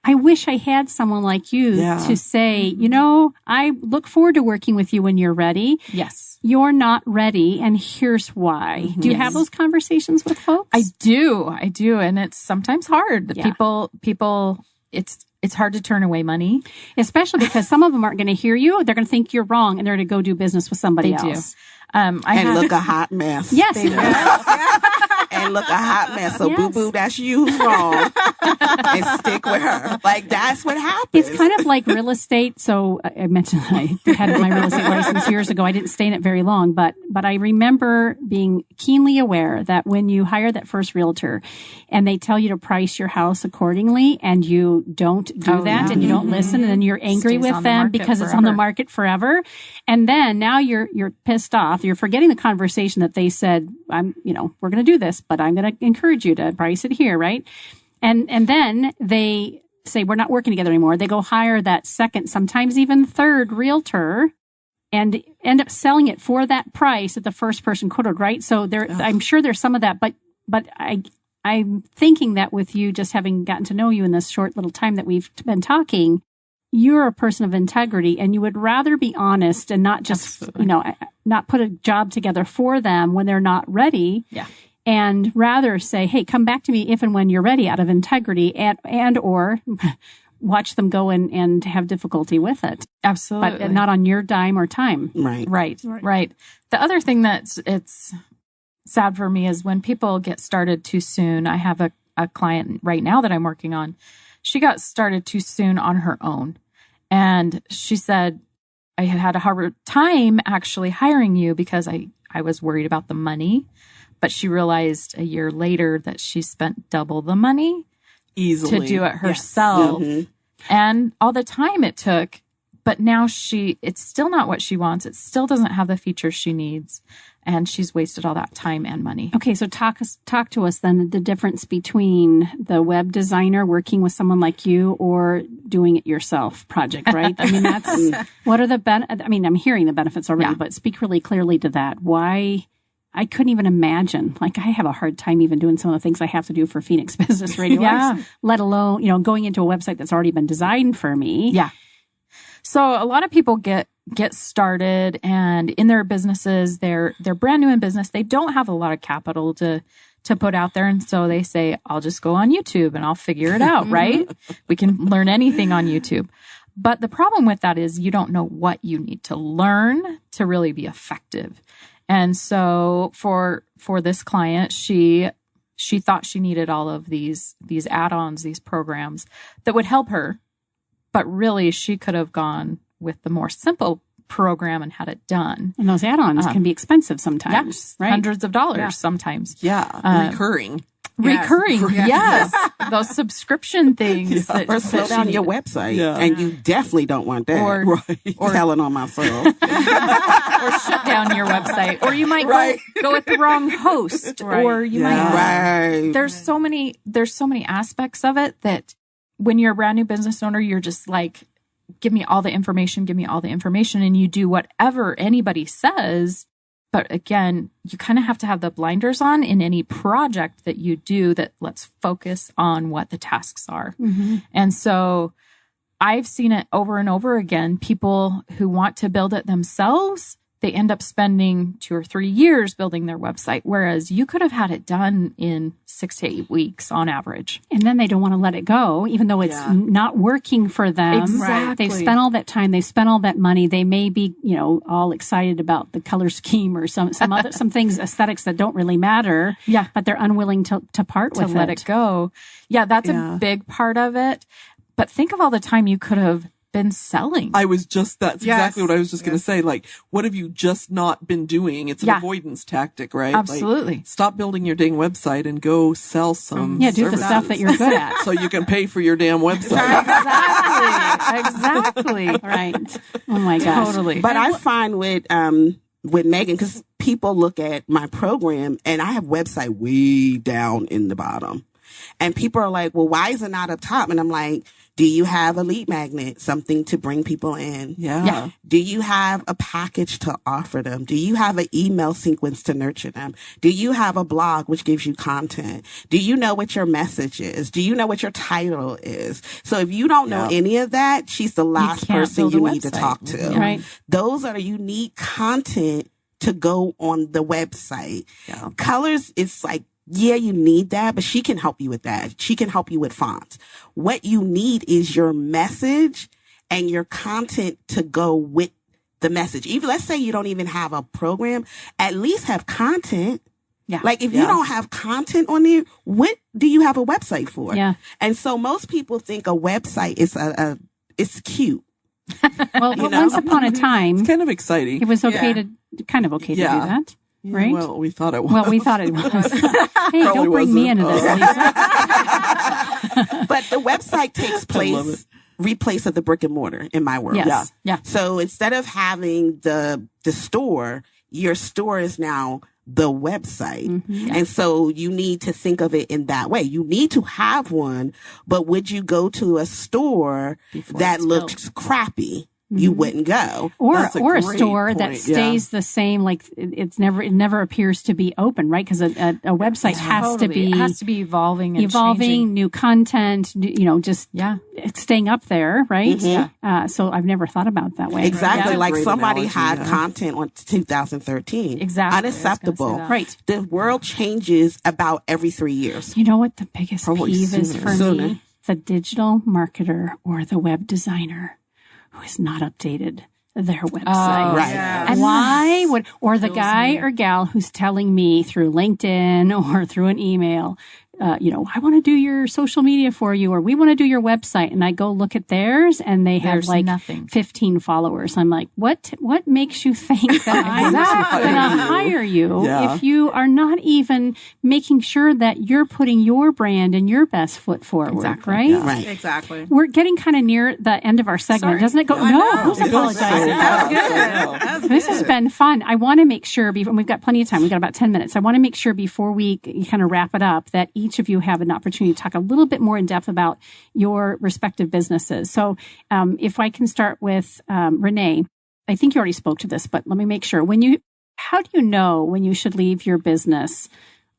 I wish I had someone like you to say, you know, I look forward to working with you when you're ready. Yes. You're not ready, and here's why. Do you have those conversations with folks? I do. And it's sometimes hard. Yeah. People, it's hard to turn away money. Especially because some of them aren't going to hear you. They're going to think you're wrong, and they're going to go do business with somebody else. Look a hot mess. Yes. And look a hot mess. So boo-boo, that's you who's wrong. And stick with her. Like, that's what happens. It's kind of like real estate. So I mentioned I had my real estate license years ago. I didn't stay in it very long, but I remember being keenly aware that when you hire that first realtor and they tell you to price your house accordingly and you don't do that and you don't listen and then you're angry with them because it's on the market forever. And then now you're pissed off. You're forgetting the conversation that they said, we're going to do this, but I'm going to encourage you to price it here, right? And then they say, we're not working together anymore. They go hire that second, sometimes even third realtor and end up selling it for that price that the first person quoted, right? So I'm sure there's some of that, but I'm thinking that with you just having gotten to know you in this short little time that we've been talking, you're a person of integrity and you would rather be honest and not just, not put a job together for them when they're not ready. Yeah. And rather say, hey, come back to me if and when you're ready out of integrity and or watch them go and have difficulty with it. Absolutely. But not on your dime or time. Right. The other thing it's sad for me is when people get started too soon. I have a client right now that I'm working on. She got started too soon on her own. And she said, I had a hard time actually hiring you because I was worried about the money. But she realized a year later that she spent double the money easily to do it herself and all the time it took. But now it's still not what she wants. It still doesn't have the features she needs. And she's wasted all that time and money. Okay, so talk to us then the difference between the web designer working with someone like you or doing it yourself project, right? I mean, that's what are I'm hearing the benefits already, but speak really clearly to that. Why? I couldn't even imagine. Like, I have a hard time even doing some of the things I have to do for Phoenix Business Radio, let alone, going into a website that's already been designed for me. Yeah. So a lot of people get started and in their businesses, they're brand new in business. They don't have a lot of capital to put out there. And so they say, I'll just go on YouTube and I'll figure it out, right? We can learn anything on YouTube. But the problem with that is you don't know what you need to learn to really be effective. And so for this client, she thought she needed all of these add-ons, these programs that would help her. But really, she could have gone with the more simple program and had it done. And those add-ons can be expensive sometimes, Yes, right? hundreds of dollars sometimes. Yeah, recurring. Recurring, yes. Those subscription things. Yeah. Or slow down your website. Yeah. And you definitely don't want that. Or telling on myself. or shut down your website. Or you might go with the wrong host. Or you might there's so many aspects of it that when you're a brand new business owner, you're just like, give me all the information, and you do whatever anybody says. But again, you kind of have to have the blinders on in any project that you do, that let's focus on what the tasks are. Mm-hmm. And so I've seen it over and over again. People who want to build it themselves, they end up spending 2 or 3 years building their website, whereas you could have had it done in 6 to 8 weeks on average. And then they don't want to let it go, even though it's not working for them. Exactly. They've spent all that time. They've spent all that money. They may be, all excited about the color scheme or some things, aesthetics that don't really matter. Yeah. But they're unwilling to part with it. To let it go. Yeah, that's a big part of it. But think of all the time you could have been selling. That's exactly what I was just going to say. Like, what have you just not been doing? It's an avoidance tactic, right? Absolutely. Like, stop building your dang website and go sell some do services. the stuff that you're good at. So you can pay for your damn website. Exactly. Right. Oh my gosh. Totally. But I find with Megan, because people look at my program and I have website way down in the bottom. And people are like, well, why is it not up top? And I'm like, do you have a lead magnet, something to bring people in? Yeah. Do you have a package to offer them? Do you have an email sequence to nurture them? Do you have a blog which gives you content? Do you know what your message is? Do you know what your title is? So if you don't know any of that, she's the last person you need to talk to. Right. Those are you need content to go on the website. Yeah. Colors, it's like, yeah, you need that, but she can help you with that. She can help you with fonts. What you need is your message and your content to go with the message. Even let's say you don't even have a program, at least have content. Yeah. Like if you don't have content on there, what do you have a website for? Yeah. And so most people think a website is it's cute. Well, once upon a time, It's kind of exciting. it was okay to do that. Yeah, Right? well, we thought it was. Well, we thought it was. Hey, don't bring me into this, Lisa. But the website takes replace of the brick and mortar in my world. Yes. Yeah. So instead of having the store, your store is now the website. Mm-hmm. And so you need to think of it in that way. You need to have one, but would you go to a store that looks crappy? You wouldn't go. Or That's a a great store point. that stays the same, like it never appears to be open, right? Because a website has to be evolving and evolving, new content, just staying up there, right? Mm-hmm. So I've never thought about it that way. Exactly. Yeah. Like Great somebody analogy, had content on 2013. Exactly. Unacceptable. Right. The world changes about every 3 years. You know what the biggest Probably peeve is for sooner. me? The digital marketer or the web designer who has not updated their website. Right. And why would, or the guy or gal who's telling me through LinkedIn or through an email, I want to do your social media for you, or we want to do your website. And I go look at theirs and they have like nothing. 15 followers. I'm like, what makes you think that I'm going to hire you if you are not even making sure that you're putting your brand and your best foot forward, right? Yeah. Right. Exactly. We're getting kind of near the end of our segment, doesn't it? Who's apologizing? This has been fun. I want to make sure, we've got plenty of time. We've got about 10 minutes. I want to make sure before we kind of wrap it up that each of you have an opportunity to talk a little bit more in depth about your respective businesses. So if I can start with Renee, I think you already spoke to this, but let me make sure. How do you know when you should leave your business,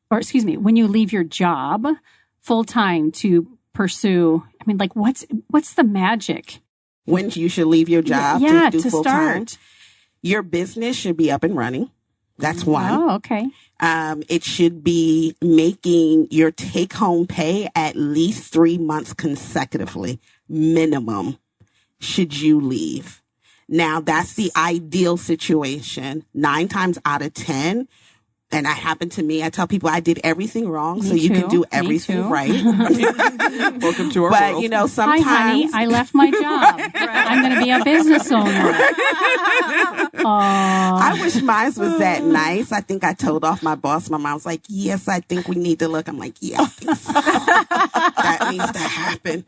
when you leave your job full time to pursue? I mean, like what's the magic? When you should leave your job to do full time. Start. Your business should be up and running. That's one. Oh, okay. It should be making your take home pay at least 3 months consecutively, minimum, should you leave. Now, that's the ideal situation. 9 times out of 10, and that happened to me. I tell people I did everything wrong, Me so you too. can do Me everything too. right. Welcome to our But, world. you know, Hi, sometimes. honey. I left my job. I'm going to be a business owner. I wish mine was that nice. I think I told off my boss. My mom was like, yes, I think we need to look. I'm like, yeah, I think so. That needs to happen.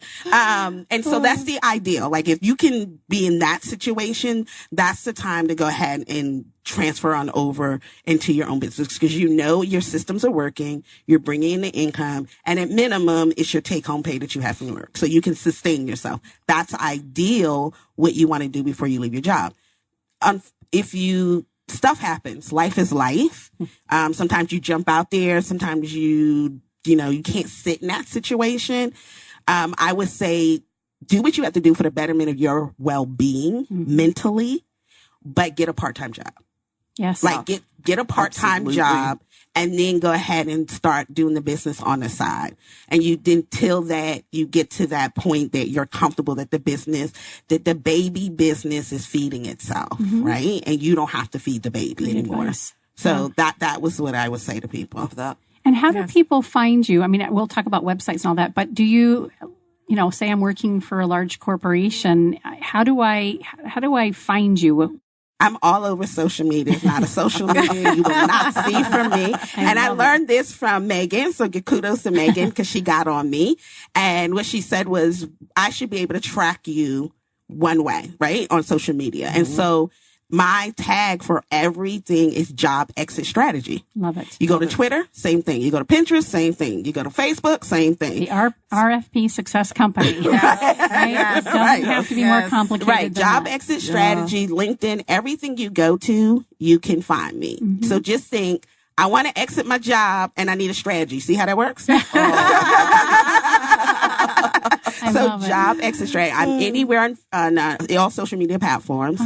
And so that's the ideal. Like, if you can be in that situation, that's the time to go ahead and transfer on over into your own business, because you know your systems are working, you're bringing in the income, and at minimum, it's your take-home pay that you have from work. So you can sustain yourself. That's ideal what you want to do before you leave your job. If stuff happens, life is life. Sometimes you jump out there. Sometimes you can't sit in that situation. I would say do what you have to do for the betterment of your well-being mentally, but get a part-time job. Yes. Like get a part-time Absolutely. job and then go ahead and start doing the business on the side. And until that you get to that point that you're comfortable that the baby business is feeding itself, right? And you don't have to feed the baby anymore. advice. So that was what I would say to people. Love that. And how do people find you? I mean, we'll talk about websites and all that, but do you say I'm working for a large corporation, how do I find you? I'm all over social media. It's not a social media you will not see from me. I learned this from Megan. So give kudos to Megan because she got on me. And what she said was, I should be able to track you one way, right? On social media. And so my tag for everything is job exit strategy. Love it. You go to Twitter, same thing. You go to Pinterest, same thing. You go to Facebook, same thing. The RFP success company. Right? It doesn't have to be more complicated Right. than Job that. exit strategy, LinkedIn, everything you go to, you can find me. So just think, I want to exit my job and I need a strategy. See how that works? I So love it. job exit strategy. I'm anywhere on all social media platforms.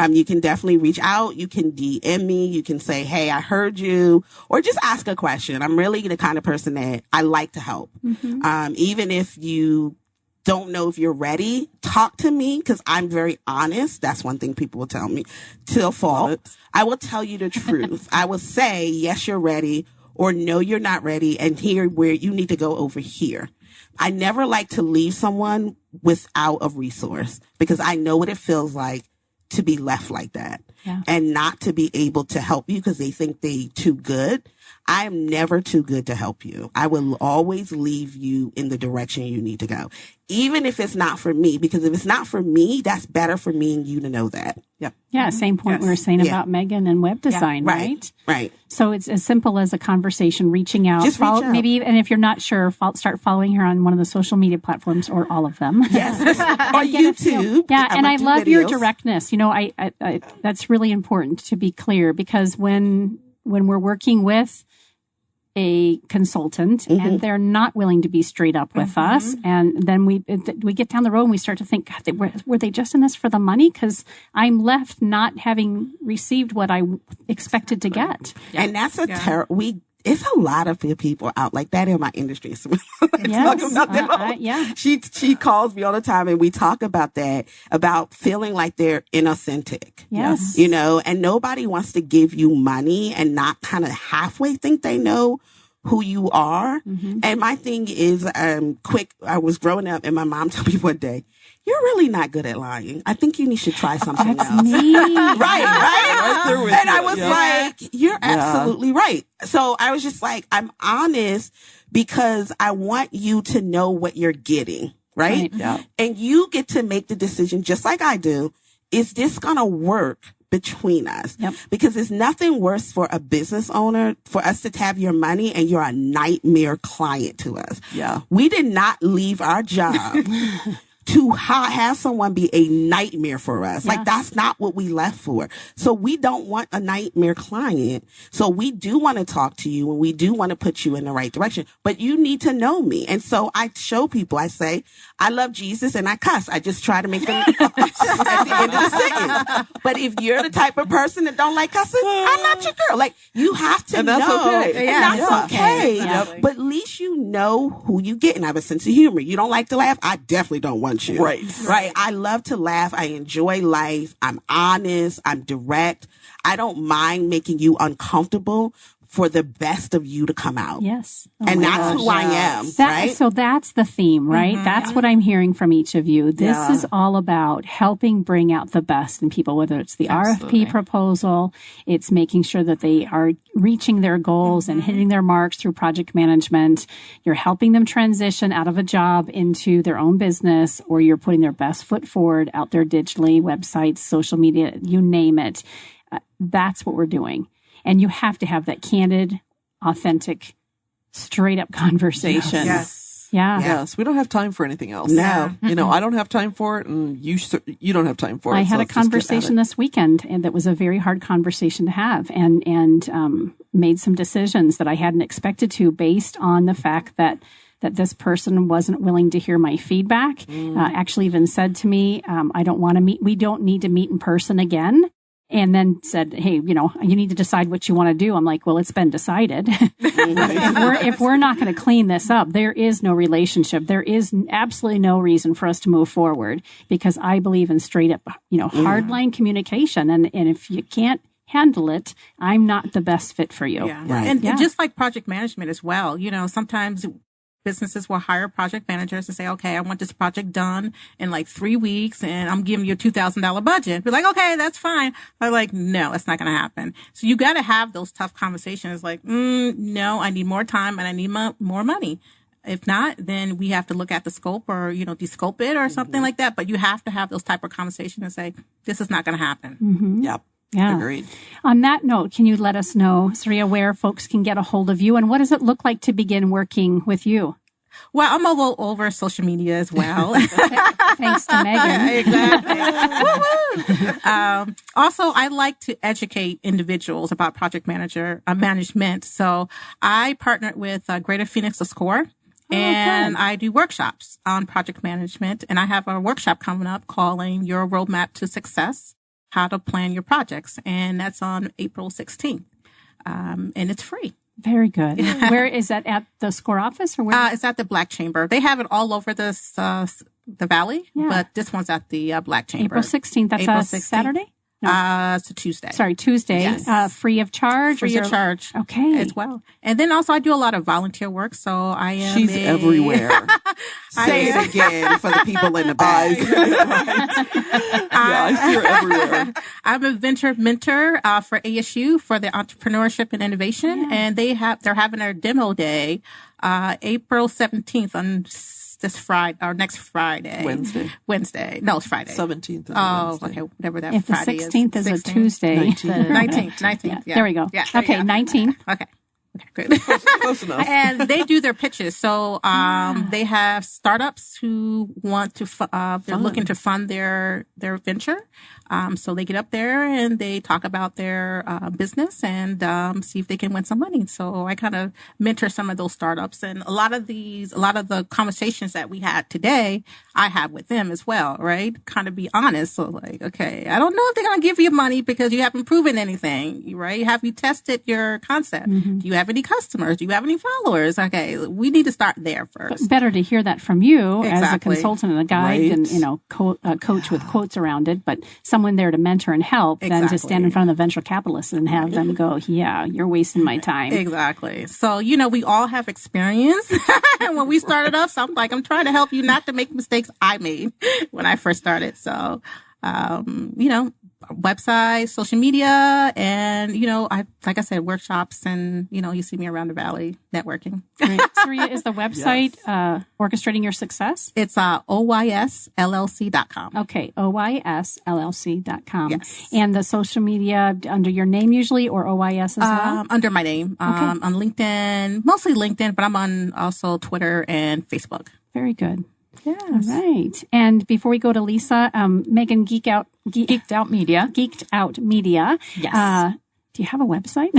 You can definitely reach out. You can DM me. You can say, hey, I heard you, or just ask a question. I'm really the kind of person that I like to help. Even if you don't know if you're ready, talk to me because I'm very honest. That's one thing people will tell me till fault. I will tell you the truth. I will say, yes, you're ready, or no, you're not ready. And here where you need to go over here. I never like to leave someone without a resource because I know what it feels like to be left like that and not to be able to help you because they think they too good. I am never too good to help you. I will always leave you in the direction you need to go, even if it's not for me, because if it's not for me, that's better for me and you to know that. Yeah, same point we were saying about Megan and web design, right? Right. So it's as simple as a conversation, reaching out. Just reach out. Maybe, and if you're not sure, start following her on one of the social media platforms or all of them. Yes. Or YouTube. Yeah, and I love your videos. directness. I that's really important to be clear because when we're working with a consultant and they're not willing to be straight up with us, and then we get down the road and we start to think, God, were they just in this for the money? Because I'm left not having received what I expected to get. And that's it's a lot of people out like that in my industry. So Yes. She calls me all the time and we talk about that, about feeling like they're inauthentic. Yes. And nobody wants to give you money and not kind of halfway think they know who you are. And my thing is, I was growing up and my mom told me one day, you're really not good at lying. I think you should try something else. Right there with and you. I was like, you're absolutely right. So I was just like, I'm honest because I want you to know what you're getting, right? And you get to make the decision just like I do. Is this going to work between us? Because it's nothing worse for a business owner for us to have your money and you're a nightmare client to us. We did not leave our job to have someone be a nightmare for us. Like, that's not what we left for. So we don't want a nightmare client. So we do want to talk to you and we do want to put you in the right direction, but you need to know me. And so I show people, I say, I love Jesus and I cuss. I just try to make them at the end of the sentence. But if you're the type of person that don't like cussing, I'm not your girl. Like, you have to know. Okay. And that's okay. But at least you know who you get and have a sense of humor. You don't like to laugh? I definitely don't want you. Right. I love to laugh. I enjoy life. I'm honest. I'm direct. I don't mind making you uncomfortable for the best of you to come out. Yes. And that's who I am, right? So that's the theme, right? That's what I'm hearing from each of you. This is all about helping bring out the best in people, whether it's the RFP proposal, it's making sure that they are reaching their goals and hitting their marks through project management. You're helping them transition out of a job into their own business, or you're putting their best foot forward out there digitally, websites, social media, you name it. That's what we're doing. And you have to have that candid, authentic, straight up conversation. Yes. Yeah. Yes. We don't have time for anything else. No. You know, I don't have time for it, and you don't have time for it. I had so a conversation this weekend, and that was a very hard conversation to have, and made some decisions that I hadn't expected to, based on the fact that this person wasn't willing to hear my feedback. Actually even said to me, I don't want to meet. We don't need to meet in person again. And then said, hey, you know, you need to decide what you want to do. I'm like, well, it's been decided. if we're not going to clean this up, there is no relationship. There is absolutely no reason for us to move forward, because I believe in straight up, you know, hardline communication. And if you can't handle it, I'm not the best fit for you. Yeah. Right. And just like project management as well, you know, sometimes businesses will hire project managers and say, okay, I want this project done in like 3 weeks, and I'm giving you a $2,000 budget. Be like, okay, that's fine. I'm like, no, it's not going to happen. So you got to have those tough conversations like, no, I need more time and I need more money. If not, then we have to look at the scope, or, you know, de-scope it or something like that. But you have to have those type of conversations and say, this is not going to happen. Yep. Yeah. Agreed. On that note, can you let us know, Cerila, where folks can get a hold of you, and what does it look like to begin working with you? Well, I'm all over social media as well. Thanks to Megan. Exactly. Also, I like to educate individuals about project management. So I partnered with Greater Phoenix SCORE. And I do workshops on project management. And I have a workshop coming up calling Your Roadmap to Success, How to Plan Your Projects. And that's on April 16th. And it's free. Very good. Where is that, at the SCORE office, or where? It's at the Black Chamber. They have it all over the valley, but this one's at the Black Chamber. April 16th. That's April a 16th. Saturday? No. It's a Tuesday. Sorry, Tuesday. Yes. Free of charge? Free of charge. Okay. As well. And then also I do a lot of volunteer work. So I am She's everywhere. Say it again for the people in the back. I see her everywhere. I'm a venture mentor for ASU for the entrepreneurship and innovation. And they're having their demo day April 17th on this Friday, or next Friday. Wednesday. No, it's Friday. 17th. Okay. Whatever that if Friday is. If the 16th is a Tuesday. 19th. Yeah. There we go. Okay, 19. Okay. Okay, good. Close enough. And they do their pitches. So, they have startups who want to, they're looking to fund their venture. So they get up there and they talk about their, business and, see if they can win some money. So I kind of mentor some of those startups, and a lot of the conversations that we had today, I have with them as well, right? Kind of be honest. So like, okay, I don't know if they're going to give you money because you haven't proven anything, right? Have you tested your concept? Do you have any customers? Do you have any followers? Okay, we need to start there first. But better to hear that from you as a consultant and a guide, Right. and, you know, coach with quotes around it, but someone there to mentor and help than to stand in front of the venture capitalists and have them go, yeah, you're wasting my time. Exactly. So, you know, we all have experience. And when we started off, so I'm trying to help you not to make mistakes I made when I first started. So, you know, website, social media, and, you know, like I said, workshops, and, you know, you see me around the valley networking. Right. Cerila, is the website Orchestrating Your Success? It's OYSLLC.com. Okay, OYSLLC.com. Yes. And the social media under your name usually, or OYS as well? Under my name. On LinkedIn, mostly LinkedIn, but I'm on also Twitter and Facebook. Very good. Yes. All right. And before we go to Lisa, Megan, Geeked Out Media. Yes. Do you have a website?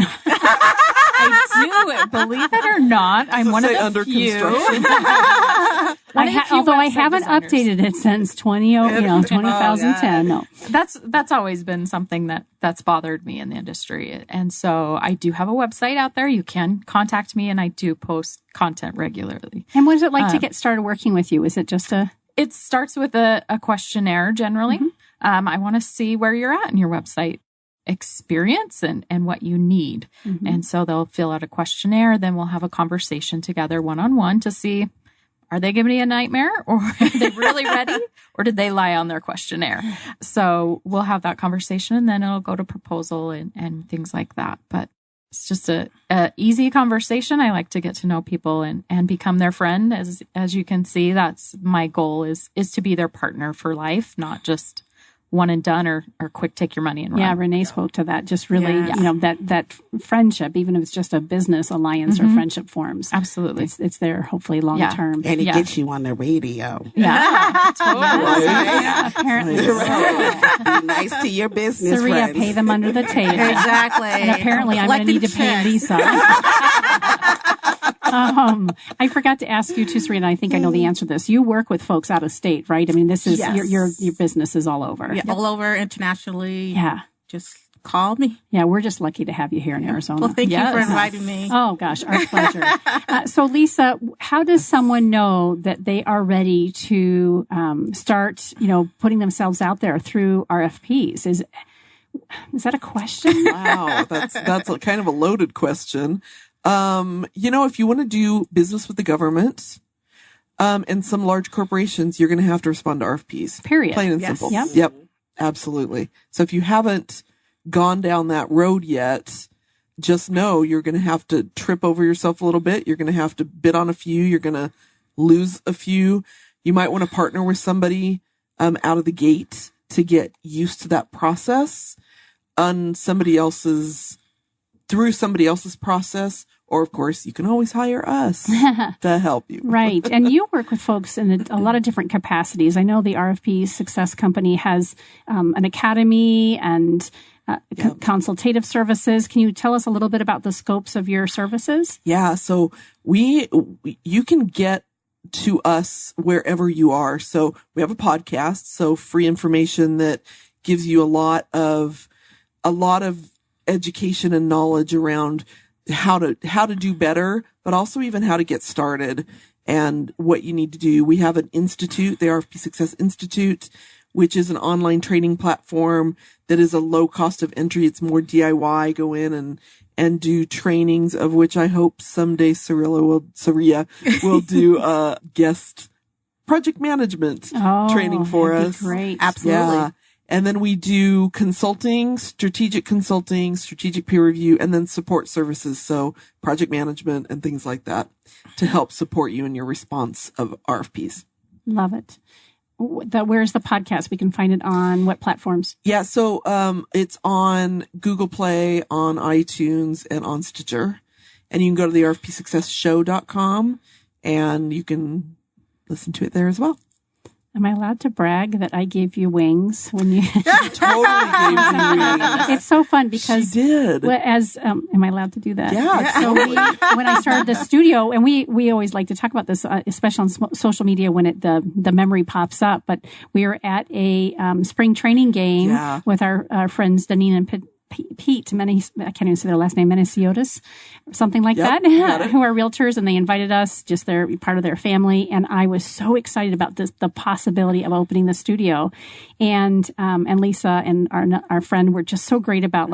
I do. Believe it or not, I'm one of the under few. construction. Although I haven't updated it since 2010. No. That's always been something that's bothered me in the industry. And so I do have a website out there. You can contact me, and I do post content regularly. And what is it like to get started working with you? Is it just It starts with a questionnaire generally. I want to see where you're at in your website. experience and what you need. And so they'll fill out a questionnaire. Then we'll have a conversation together one-on-one to see, are they giving me a nightmare, or are they really ready, or did they lie on their questionnaire? So we'll have that conversation, and then it'll go to proposal and things like that. But it's just a easy conversation. I like to get to know people and become their friend. As you can see, that's my goal is to be their partner for life, not just one and done or quick take your money and run. Yeah, Renee spoke to that. Just really, that friendship, even if it's just a business alliance or friendship forms. Absolutely. It's there hopefully long term. And it gets you on the radio. Yeah, totally. Yeah, apparently. Be nice to your business Cerila, friends. pay them under the table. Exactly. And apparently I'm going to need to pay Lisa. I forgot to ask you too, Cerila, I think I know the answer to this. You work with folks out of state, right? I mean, this is your business is all over. Yeah, all over internationally. Yeah. Just call me. Yeah, we're just lucky to have you here in Arizona. Well, thank you for inviting me. Oh, gosh, our pleasure. So, Lisa, how does someone know that they are ready to start, putting themselves out there through RFPs? Is that a question? Wow, that's a kind of a loaded question. If you want to do business with the government, and some large corporations, you're going to have to respond to RFPs. Period. Plain and Yes. simple. Yep. Absolutely. So if you haven't gone down that road yet, just know you're going to have to trip over yourself a little bit. You're going to have to bid on a few. You're going to lose a few. You might want to partner with somebody, out of the gate to get used to that process through somebody else's process. Or, of course, you can always hire us to help you. Right. And you work with folks in a lot of different capacities. I know the RFP Success Company has an academy and consultative services. Can you tell us a little bit about the scopes of your services? Yeah. So you can get to us wherever you are. So we have a podcast, so free information that gives you a lot of education and knowledge around how to do better, but also even how to get started and what you need to do. We have an institute, the RFP Success Institute, which is an online training platform that is a low cost of entry. It's more DIY. Go in and do trainings, of which I hope someday Cerila will do a guest project management training for us. Great. Absolutely. Yeah. And then we do strategic peer review, and then support services. So project management and things like that to help support you in your response of RFPs. Love it. Where's the podcast? We can find it on what platforms? Yeah. So, it's on Google Play, on iTunes, and on Stitcher. And you can go to the rfpsuccessshow.com and you can listen to it there as well. Am I allowed to brag that I gave you wings when you? Totally gave me wings. It's so fun because she did. Am I allowed to do that? Yeah. So when I started the studio, and we always like to talk about this, especially on social media when the memory pops up. But we were at a spring training game with our friends Danine and Pete, I can't even say their last name, Menesiotis, something like that, who are realtors, and they invited us, just they're part of their family. And I was so excited about the possibility of opening the studio. And Lisa and our friend were just so great about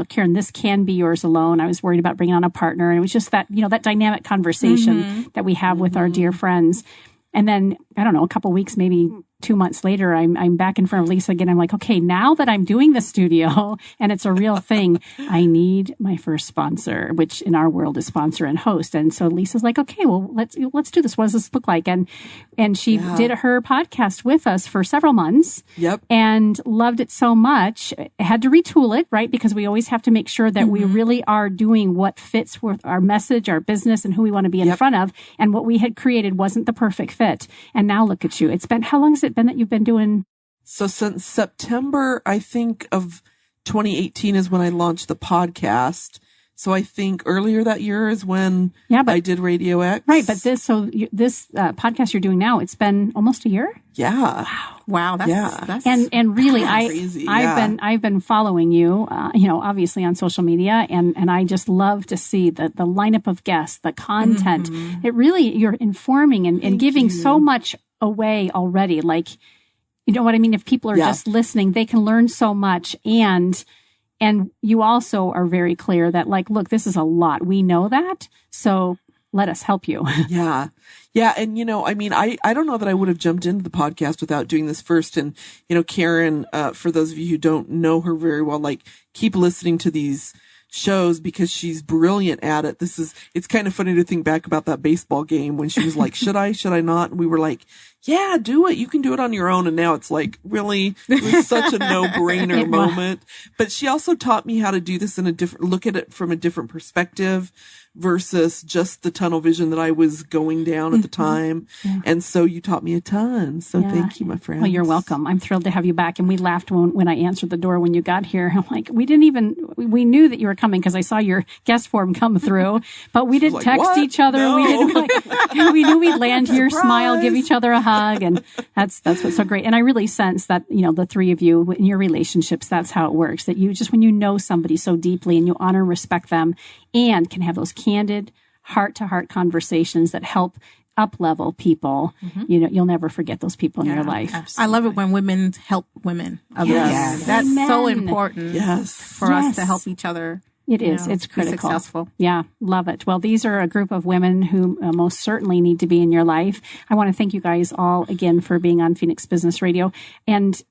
Karen, this can be yours alone. I was worried about bringing on a partner. And it was just that, that dynamic conversation that we have with our dear friends. And then, I don't know, a couple weeks, maybe 2 months later, I'm back in front of Lisa again. I'm like, okay, now that I'm doing the studio and it's a real thing, I need my first sponsor, which in our world is sponsor and host. And so Lisa's like, okay, well, let's do this. What does this look like? And she did her podcast with us for several months. Yep. And loved it so much. Had to retool it, right? Because we always have to make sure that we really are doing what fits with our message, our business, and who we want to be in front of. And what we had created wasn't the perfect fit. And now look at you. How long has it been that you've been doing? So since September, I think, of 2018 is when I launched the podcast. So I think earlier that year is when I did Radio X. Right. But this podcast you're doing now, it's been almost a year. Yeah. Wow. That's and really, crazy. I've been following you, obviously on social media, and I just love to see the lineup of guests, the content. It really, you're informing and giving so much away already. Like, you know what I mean? If people are just listening, they can learn so much. And And you also are very clear that like, look, this is a lot. We know that. So let us help you. Yeah. Yeah. And, I mean, I don't know that I would have jumped into the podcast without doing this first. And, Karen, for those of you who don't know her very well, like keep listening to these shows because she's brilliant at it. It's kind of funny to think back about that baseball game when she was like, should I not? And we were like, yeah, do it. You can do it on your own. And now it's like, really, it was such a no-brainer moment. But she also taught me how to do this look at it from a different perspective versus just the tunnel vision that I was going down at the time. Yeah. And so you taught me a ton. So thank you, my friend. Well, you're welcome. I'm thrilled to have you back. And we laughed when I answered the door when you got here. I'm like, we knew that you were coming because I saw your guest form come through, but we didn't text each other. No. We knew we'd land here, smile, give each other a hug. And that's what's so great. And I really sense that, the three of you in your relationships, that's how it works. That you just, when you know somebody so deeply and you honor and respect them and can have those candid heart-to-heart conversations that help up-level people, you'll never forget those people in your life. Absolutely. I love it when women help women. Yes. That's Amen. so important for us to help each other. It is. It's critical. Be successful. Yeah. Love it. Well, these are a group of women who most certainly need to be in your life. I want to thank you guys all again for being on Phoenix Business Radio. And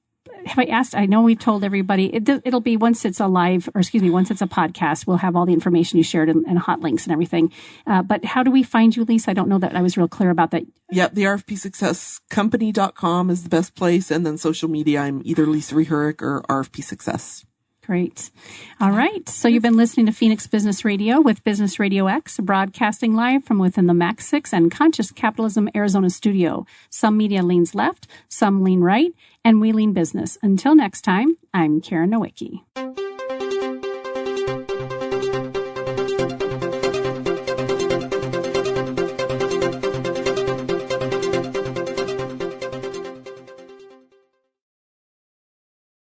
have I asked, I know we've told everybody, it'll be once it's a podcast, we'll have all the information you shared and hot links and everything. But how do we find you, Lisa? I don't know that I was real clear about that. Yep. The RFPSuccessCompany.com is the best place. And then social media, I'm either Lisa Rehurek or RFP Success. Great. All right. So you've been listening to Phoenix Business Radio with Business Radio X, broadcasting live from within the Max 6 and Conscious Capitalism Arizona studio. Some media leans left, some lean right, and we lean business. Until next time, I'm Karen Nowicki.